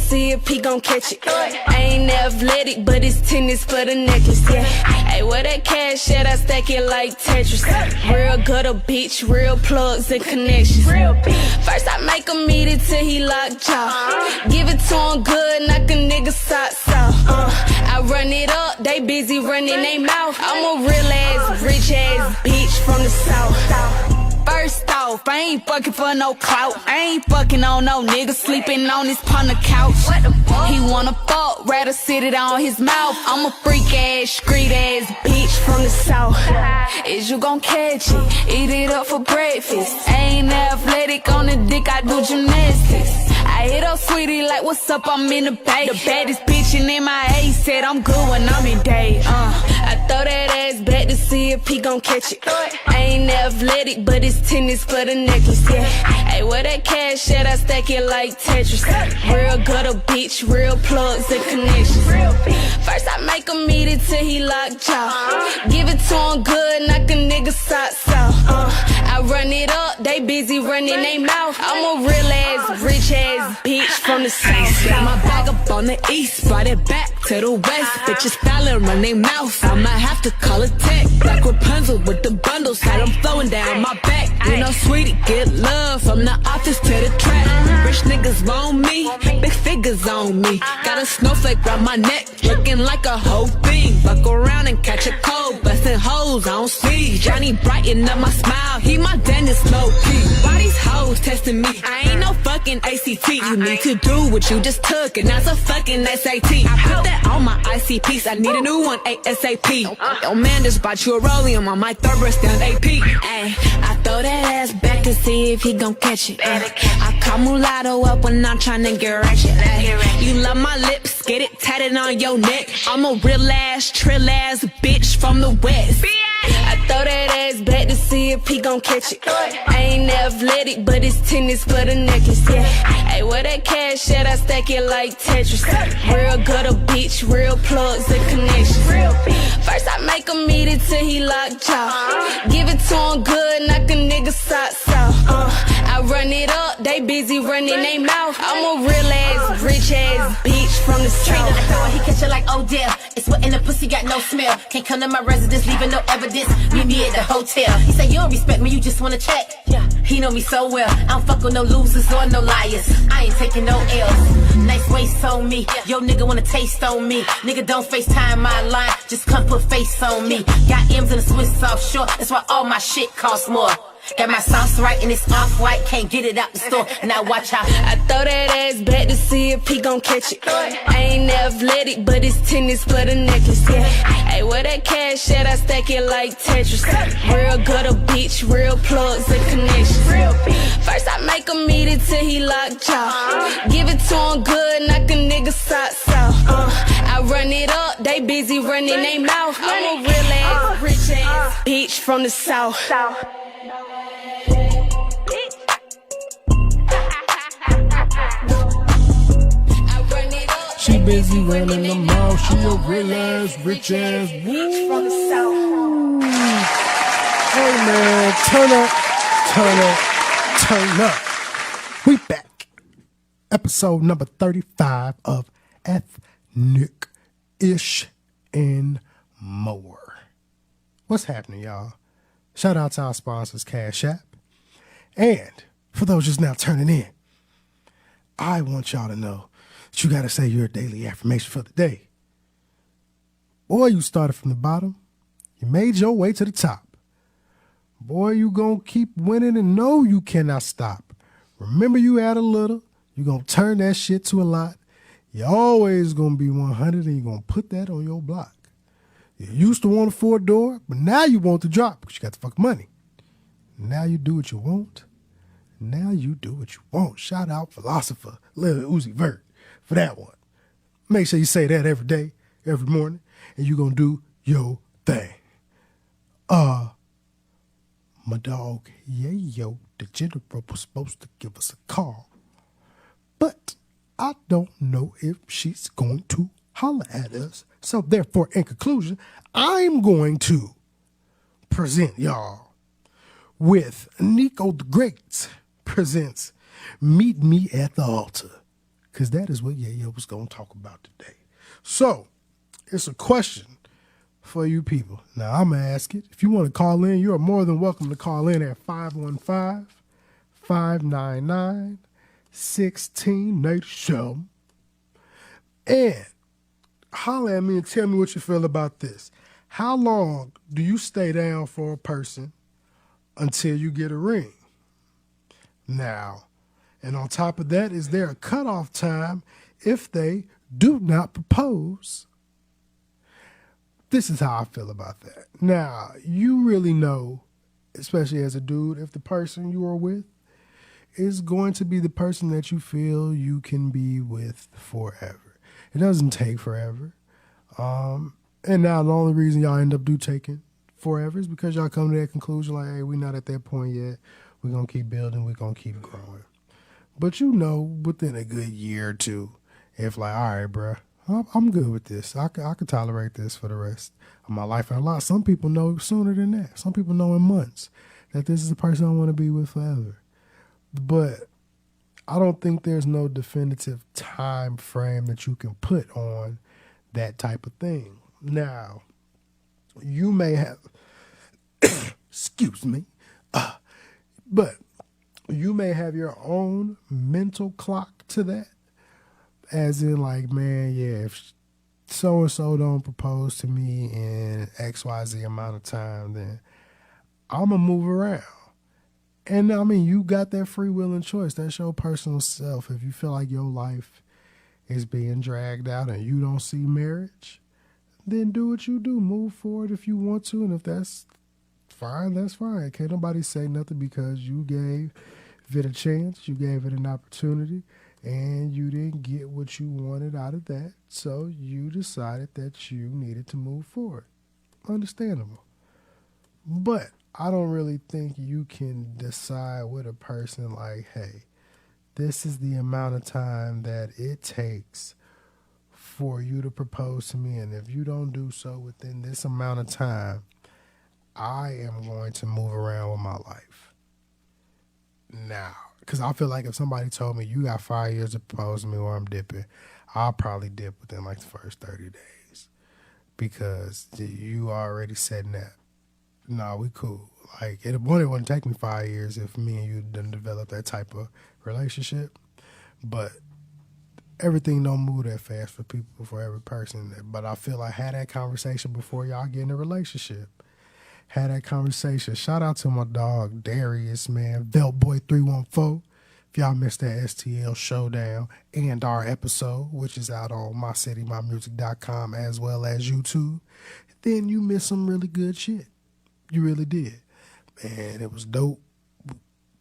See if he gon' catch it. I ain't athletic, but it's tennis for the necklace, yeah. Hey, where that cash at? I stack it like Tetris. Real gutter bitch, real plugs and connections. First I make him eat it till he locked jaw. Give it to him good, knock a nigga socks off. I run it up, they busy running they mouth. I'm a real ass, rich ass bitch from the south. First off, I ain't fucking for no clout. I ain't fucking on no nigga sleeping on his partner couch. He wanna fuck, rather sit it on his mouth. I'm a freak ass, street ass bitch from the south. Is you gon' catch it? Eat it up for breakfast. I ain't athletic on the dick, I do gymnastics. I hit up sweetie like, what's up, I'm in the bay. The baddest bitch in MIA said I'm good when I'm in day. I throw that ass back to see if he gon' catch it. I ain't athletic, but it's tennis for the necklace, yeah. Hey, where that cash at? I stack it like Tetris. Real gutter bitch, real plugs and connections. First I make him eat it till he locked jaw. Give it to him good, knock a nigga socks off. I run it up, they busy running they mouth. I'm a real ass, rich ass bitch from the south. Got my bag up on the east, brought it back to the west. Bitches styling, run they mouth. I might have to call it tech. Like Rapunzel with the bundles, had them flowing down my back. You know, sweetie, get love from the office to the track. Rich niggas want me, big figures on me. Got a snowflake round my neck, looking like a whole thing. Fuck around and catch a cold, bustin' hoes on sleeve. Johnny brighten up my smile, he my dentist low key. Why these hoes testing me? I ain't no fucking ACT. You need to do what you just took, and that's a fucking SAT. I put that on my ICPs. I need a new one ASAP. Yo, man, just bought you a rollium on my third breast down AP. Ay, I throw that ass back to see if he gon' catch it. I call mulatto up when I'm tryna get ratchet. You love my lips, get it tatted on your neck. I'm a real ass, trill ass bitch from the west. I throw that ass back to see if he gon' catch it. I ain't athletic, but it's tennis for the necklace, yeah. Hey, where that cash at? I stack it like Tetris. Real gutter bitch, real plugs and connections. First I make him eat it till he locked jaw. Give it to him good, knock a nigga socks off. I run it up, they busy running they mouth. I'm a real ass, rich ass bitch from the street. He catch it like Odell. It's wet in the pussy, got no smell. Can't come to my residence, leaving no evidence. Meet me at the hotel. He say you don't respect me, you just wanna check. Yeah, he know me so well. I don't fuck with no losers or no liars. I ain't taking no L's. Nice waist on me. Yo, nigga wanna taste on me. Nigga don't FaceTime my line, just come put face on me. Got M's in the Swiss offshore. That's why all my shit costs more. Got my sauce right and it's off-white. Can't get it out the store. Now watch out. I throw that ass back to see if he gon' catch it. I ain't athletic, but it's tennis for the necklace, yeah. Hey, where that cash at? I stack it like Tetris. Real gutter bitch, real plugs and connections. First I make him eat it till he locked jaw. Give it to him good, knock a nigga socks off. I run it up, they busy running they mouth. I'm a real ass, rich ass bitch from the south. She busy running the mouth. She a real ass, rich ass. From the south. Hey man, turn up. We back. Episode number 35 of Ethnic-ish and More. What's happening, y'all? Shout out to our sponsors, Cashapp. And for those just now turning in, I want y'all to know that you got to say your daily affirmation for the day. Boy, you started from the bottom. You made your way to the top. Boy, you gonna keep winning and know you cannot stop. Remember, you add a little, you gonna turn that shit to a lot. You always gonna be 100 and you gonna put that on your block. You used to want a 4-door, but now you want the drop because you got the fucking money. Now you do what you want. Now you do what you want. Shout out philosopher Lil Uzi Vert for that one. Make sure you say that every day, every morning, and you gonna do your thing. My dog, Yayo, the general was supposed to give us a call, but I don't know if she's going to holler at us. So therefore, in conclusion, I'm going to present y'all with NicoThaGreat presents Meet Me at the Altar, because that is what Yayo was going to talk about today. So it's a question for you people. Now, I'm going to ask it. If you want to call in, you are more than welcome to call in at 515-599-1697. And holler at me and tell me what you feel about this. How long do you stay down for a person until you get a ring? Now, and on top of that, is there a cutoff time if they do not propose? This is how I feel about that. Now, you really know, especially as a dude, if the person you are with is going to be the person that you feel you can be with forever. It doesn't take forever. And now the only reason y'all end up taking forever is because y'all come to that conclusion like, hey, we're not at that point yet. We're going to keep building. We're going to keep growing. But you know, within a good year or two, if like, all right, bro, I'm good with this. I can tolerate this for the rest of my life. And some people know sooner than that. Some people know in months that this is the person I want to be with forever. But I don't think there's no definitive time frame that you can put on that type of thing. Now, you may have, excuse me, but you may have your own mental clock to that. As in like, man, yeah, if so-and-so don't propose to me in XYZ amount of time, then I'm going to move around. And I mean, you got that free will and choice. That's your personal self. If you feel like your life is being dragged out and you don't see marriage, then do what you do. Move forward if you want to, and if that's fine, that's fine. Can't nobody say nothing because you gave it a chance, you gave it an opportunity, and you didn't get what you wanted out of that, so you decided that you needed to move forward. Understandable. But I don't really think you can decide with a person like, hey, this is the amount of time that it takes for you to propose to me, and if you don't do so within this amount of time, I am going to move around with my life. Now, because I feel like if somebody told me you got 5 years to propose to me or I'm dipping, I'll probably dip within like the first 30 days because you already said that. No, we cool. Like, it wouldn't take me 5 years if me and you didn't develop that type of relationship. But everything don't move that fast for people, for every person. But I feel like had that conversation before y'all get in a relationship. Had that conversation. Shout out to my dog, Darius, man. Veltboy314. If y'all missed that STL Showdown and our episode, which is out on mycitymymusic.com as well as YouTube, then you missed some really good shit. You really did. Man, it was dope.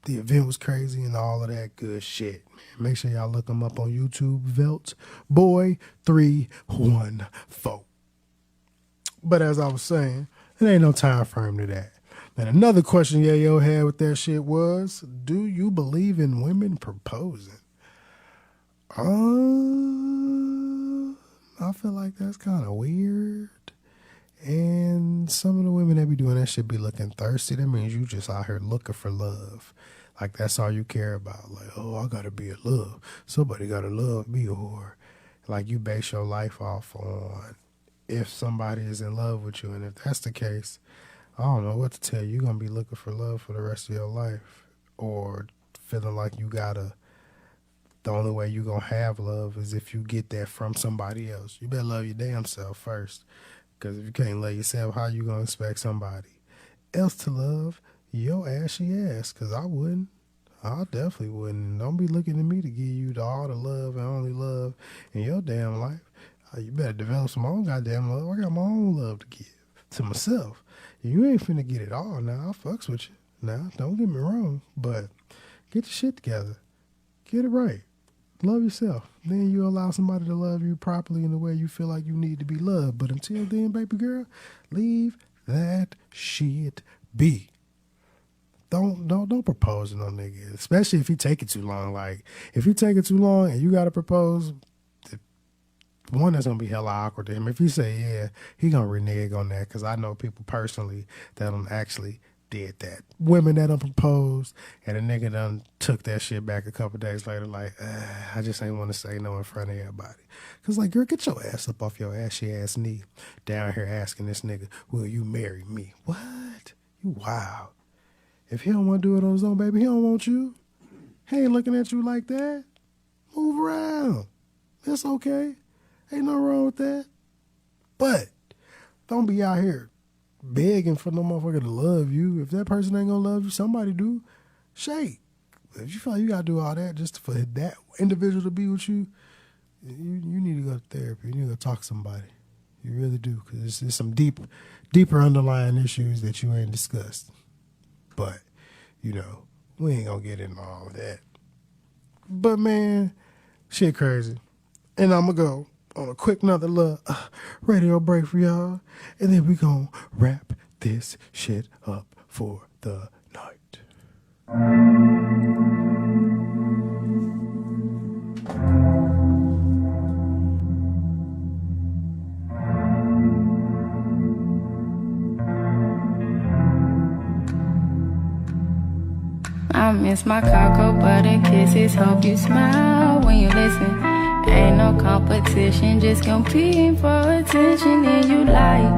The event was crazy and all of that good shit. Man, make sure y'all look them up on YouTube. Veltboy314. But as I was saying, there ain't no time frame to that. And another question Yayo had with that shit was, do you believe in women proposing? I feel like that's kind of weird. And some of the women that be doing that shit be looking thirsty. That means you just out here looking for love. Like that's all you care about. Like, oh, I gotta be in love. Somebody gotta love me, or like you base your life off on if somebody is in love with you. And if that's the case, I don't know what to tell you. You're going to be looking for love for the rest of your life, or feeling like you gotta, the only way you're going to have love is if you get that from somebody else. You better love your damn self first, because if you can't love yourself, how you going to expect somebody else to love your ashy ass? Because I wouldn't. I definitely wouldn't. Don't be looking at me to give you all the love and only love in your damn life. You better develop some own goddamn love. I got my own love to give to myself. You ain't finna get it all now. I fucks with you. Now, don't get me wrong, but get your shit together. Get it right. Love yourself. Then you allow somebody to love you properly in the way you feel like you need to be loved. But until then, baby girl, leave that shit be. Don't propose to no nigga, especially if he take it too long. Like, if he take it too long and you gotta propose, one, that's gonna be hella awkward to him. If you say yeah, he gonna renege on that, because I know people personally that actually did that. Women that done proposed and a nigga done took that shit back a couple days later, like, I just ain't want to say no in front of everybody. Because, like, girl, get your ass up off your ashy ass knee down here asking this nigga, will you marry me? What? You wild. If he don't want to do it on his own, baby, he don't want you. He ain't looking at you like that. Move around. It's okay. Ain't nothing wrong with that. But don't be out here begging for no motherfucker to love you. If that person ain't gonna love you, somebody do. Shake. If you feel like you gotta do all that just for that individual to be with you, you need to go to therapy. You need to go talk to somebody. You really do, because there's some deeper underlying issues that you ain't discussed. But, you know, we ain't gonna get into all of that. But, man, shit crazy. And I'm gonna go on a quick another little radio break for y'all, and then we gonna wrap this shit up for the night. I miss my cocoa butter kisses. Hope you smile when you listen. Ain't no competition, just competing for attention. And you like,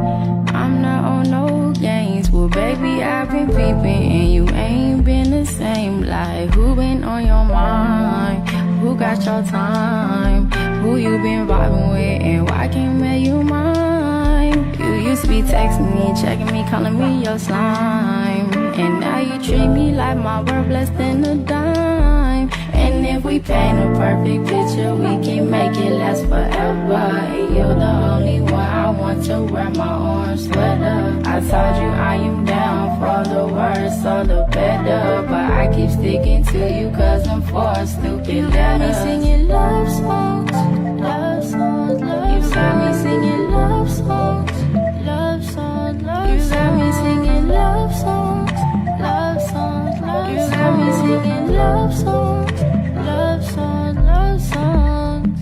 I'm not on no games. Well, baby, I've been peeping, and you ain't been the same. Like, who been on your mind? Who got your time? Who you been vibing with, and why can't make you mine? You used to be texting me, checking me, calling me your slime. And now you treat me like my worth less than a dime. And if if we paint a perfect picture, we can make it last forever. And you're the only one I want to wear my orange sweater. I told you I am down for the worse or the better, but I keep sticking to you cause I'm for stupid letters. You got me singing love songs, love songs, love songs. You got me singing love songs, love songs, love songs. You got me singing love songs, love songs, love songs. You got me singing love songs, love songs, love songs.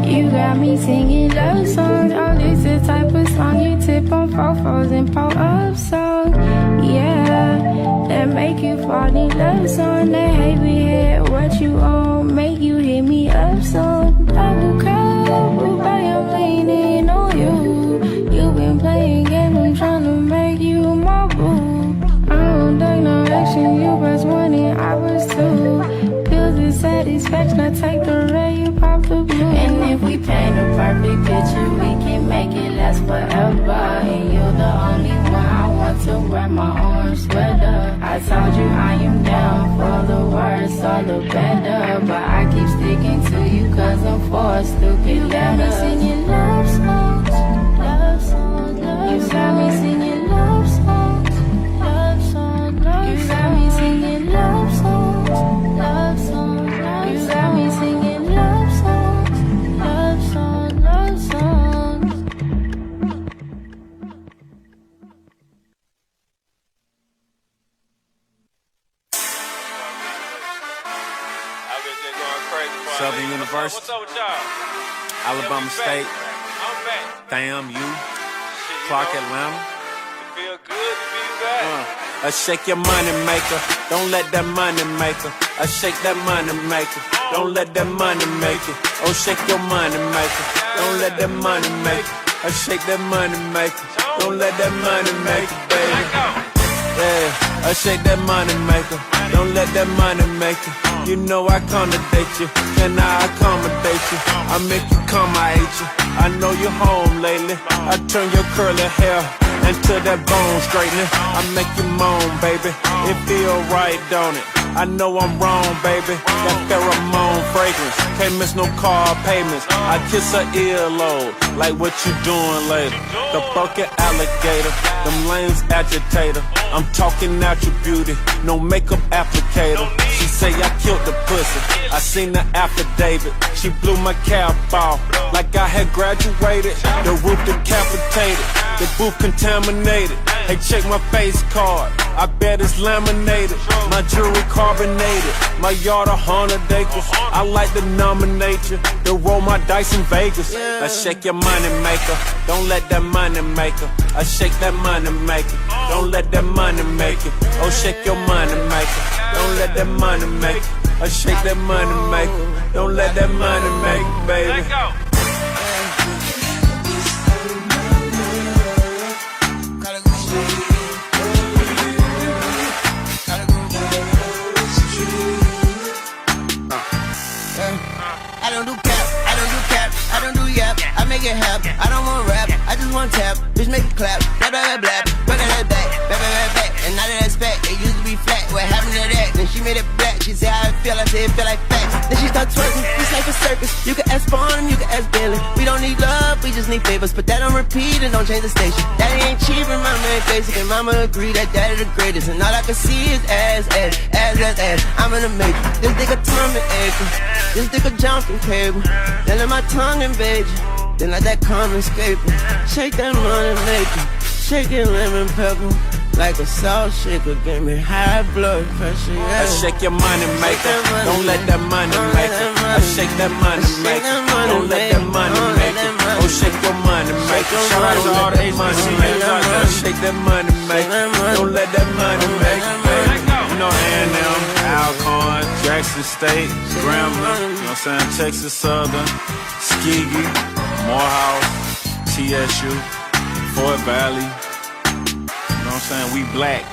You got me singing love songs. Oh, this is the type of song you tip on fofos and pull up songs. Yeah, that make you fall in love song. That heavy head, what you on, make you hit me up song. Double cup, but I'm leaning on you. You been playing games, I'm tryna make you my boo. I don't take no action, you was one and I was two. Pills of satisfaction, I take the red, you pop the blue. And if we paint a perfect picture, we can make it last forever. And you're the only one I want to wear my orange sweater. I told you I am down for the worse or the better, but I keep sticking to you cause I'm for stupid letters. You got me singing love songs, love songs, love songs. You got me singing love songs, love songs, love songs. You got me singing love songs, love songs, love songs. You got me singing love songs, love songs, love songs. Southern University, what's up with y'all? Alabama State, I'm back. damn you, Clark Atlanta. It feel good to be back. I shake your money maker, don't let that money maker. I shake that money maker, don't let that money make it. Oh, shake your money maker, don't let that money make it. I shake that money maker, don't let that money make it, baby. Yeah, I shake that money maker, don't let that money make it. You know I accommodate you, can I accommodate you? I make you come, I hate you. I know you're home lately. I turn your curly hair into that bone straightening. I make you moan, baby. It feel right, don't it? I know I'm wrong, baby. That pheromone fragrance, can't miss no car payments. I kiss her earlobe, like what you doing later. The bucket alligator, them lanes agitator. I'm talking out your beauty, no makeup applicator. She say I killed the pussy, I seen the affidavit. She blew my cap off, like I had graduated. The roof decapitated, the booth contaminated. Hey, check my face card, I bet it's laminated. My jewelry carbonated, my yard 100 acres. I like to nominate you, to roll my dice in Vegas. I shake your money maker, don't let that money maker. I shake that money maker, don't let that money make it. Oh, shake your money maker, don't let that money make it. I shake that money maker, don't let that money make it, baby. Let go. I don't do cap, I don't do cap, I don't do yap. I make it happen, I don't want rap, I just want tap. Bitch make it clap, blah blah blah blah. Back at that back, back back back back. And now that that's back, it used to be flat. What happened to that? Then she made it black. She said how it feel, I said it feel like facts. Then she start twerking, it's like a circus. You can ask Bonham, you can ask Billy. We don't need love, we just need favors. Put that on repeat and don't change the station. Daddy ain't cheap and mama ain't basic. And mama agree that daddy the greatest. And all I can see is ass, ass, ass, ass, ass. I'm in the matrix. This nigga Tom and Akron, this nigga Johnson cable. Then let my tongue invade you, then let that common scraper. Shake that money maker, shake it lemon pepper. Like a salt shaker, give me high blood pressure, yeah. I shake your money maker, don't let that money make it. I shake that money maker, don't let that money make it. Oh, shake your money maker, shout out to all the money makers out there. Shake that money maker, don't let that money make it, baby. You know A&M, Alcorn, Jackson State, Grambling, you know what I'm saying, Texas Southern, Tuskegee, Morehouse, TSU, Fort Valley. You know what I'm saying? We black.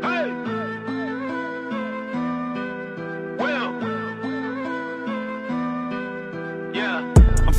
Hey! Well. Yeah.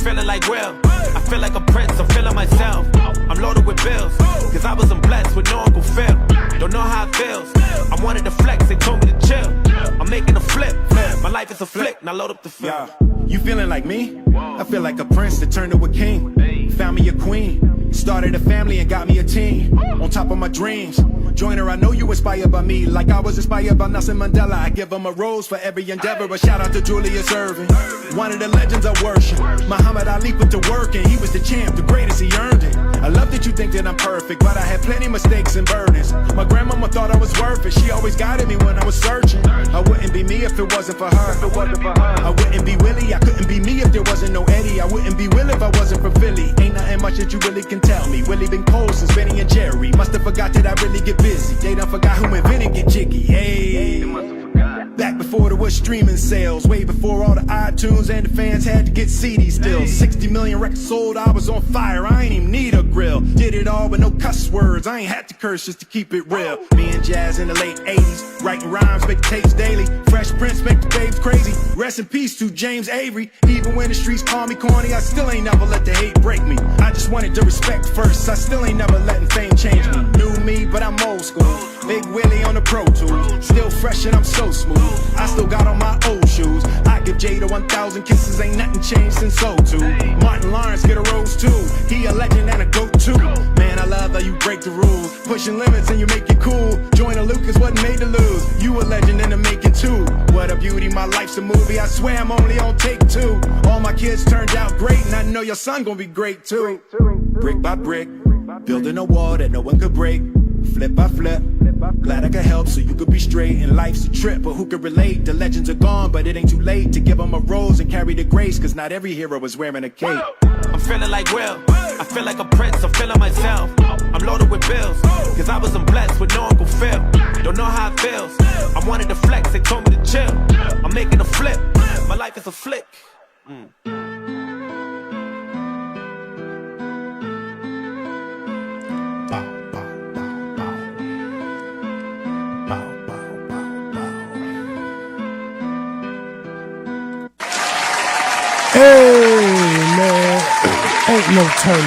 feeling like Will. I feel like a prince, I'm feeling myself. I'm loaded with bills, cause I wasn't blessed with no Uncle Phil. Don't know how it feels. I wanted to flex, they told me to chill. I'm making a flip. My life is a flick, now load up the film. Yeah. You feeling like me? I feel like a prince that turned to a king. Found me a queen. Started a family and got me a team. On top of my dreams. Join her, I know you inspired by me. Like I was inspired by Nelson Mandela. I give him a rose for every endeavor. A shout out to Julius Erving. One of the legends I worship. Muhammad Ali put to work and he was the champ, the greatest, he earned it. I love that you think that I'm perfect, but I had plenty mistakes and burdens. My grandmama thought I was worth it. She always guided me when I was searching. I wouldn't be me if it wasn't for her. I wouldn't be Willie, I couldn't be me if there wasn't no Eddie. I wouldn't be Will if I wasn't from Philly. Ain't nothing much that you really can tell me. Willie been cold since Benny and Jerry. Must've forgot that I really get busy. They done forgot who invented Get Jiggy. Hey. Back before there was streaming sales, way before all the iTunes and the fans had to get CDs still. 60 million records sold, I was on fire, I ain't even need a grill. Did it all with no cuss words, I ain't had to curse just to keep it real. Me and Jazz in the late 80s, writing rhymes, make tapes daily. Fresh Prince make the babes crazy. Rest in peace to James Avery. Even when the streets call me corny, I still ain't never let the hate break me. I just wanted the respect first, I still ain't never letting fame change me. New me, but I'm old school. Big Willie on the Pro Tools, still fresh and I'm so smooth. I still got on my old shoes. I give Jada 1,000 kisses, ain't nothing changed since '02. Martin Lawrence get a rose too. He a legend and a goat too. Man, I love how you break the rules, pushing limits and you make it cool. Join a Lucas wasn't made to lose. You a legend in the making too. What a beauty, my life's a movie. I swear I'm only on take 2. All my kids turned out great, and I know your son gonna be great too. Brick by brick, building a wall that no one could break. Flip by flip, glad I could help so you could be straight. And life's a trip, but who could relate? The legends are gone, but it ain't too late to give them a rose and carry the grace, cause not every hero is wearing a cape. I'm feeling like Will, I feel like a prince, I'm feeling myself. I'm loaded with bills, cause I wasn't blessed with no Uncle Phil. Don't know how it feels. I wanted to flex, they told me to chill. I'm making a flip, my life is a flick. Hey, man. Ain't no turn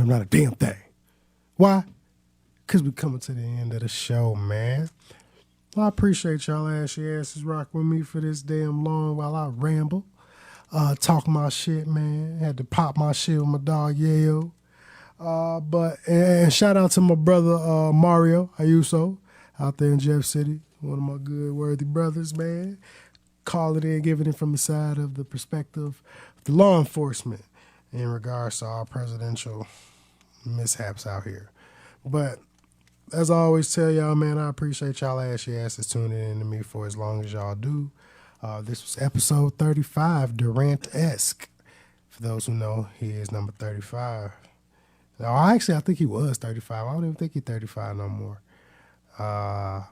up, not a damn thing. Why? Because we coming to the end of the show, man. Well, I appreciate y'all asses rock with me for this damn long while I ramble. Talk my shit, man. Had to pop my shit with my dog, Yayo. And shout out to my brother, Mario Ayuso, out there in Jeff City. One of my good, worthy brothers, man. Calling in, giving it from the side of the perspective of the law enforcement in regards to our presidential mishaps out here. But as I always tell y'all, man, I appreciate y'all asses tuning in to me for as long as y'all do. This was episode 35, Durantesque. For those who know, he is number 35. Now, I think he was 35. I don't even think he's 35 no more. I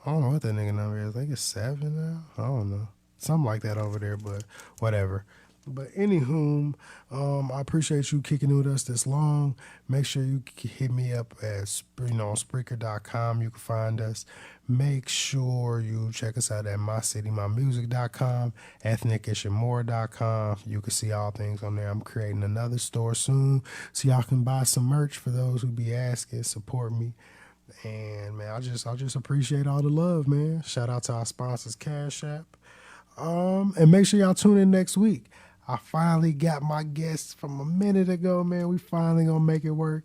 don't know what that nigga number is. I think it's 7 now. I don't know. Something like that over there, but whatever. But anywho, I appreciate you kicking with us this long. Make sure you hit me up at on Spreaker.com. You can find us. Make sure you check us out at mycitymymusic.com, ethnicishmore.com. You can see all things on there. I'm creating another store soon, so y'all can buy some merch for those who be asking. Support me. And man, I just appreciate all the love, man. Shout out to our sponsors, Cashapp. And make sure y'all tune in next week. I finally got my guests from a minute ago, man. We finally gonna make it work.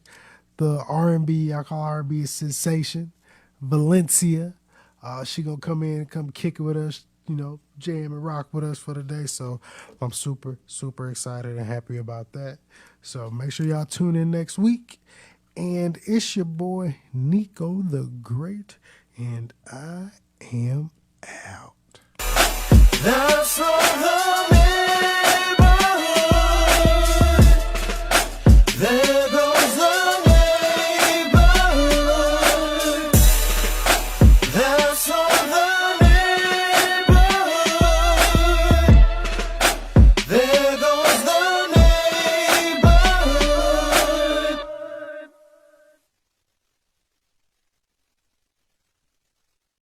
The R&B, I call R&B a sensation, Valencia. She gonna come in and come kick it with us, jam and rock with us for the day. So I'm super, super excited and happy about that. So make sure y'all tune in next week. And it's your boy, NicoThaGreat, and I am out. That's all the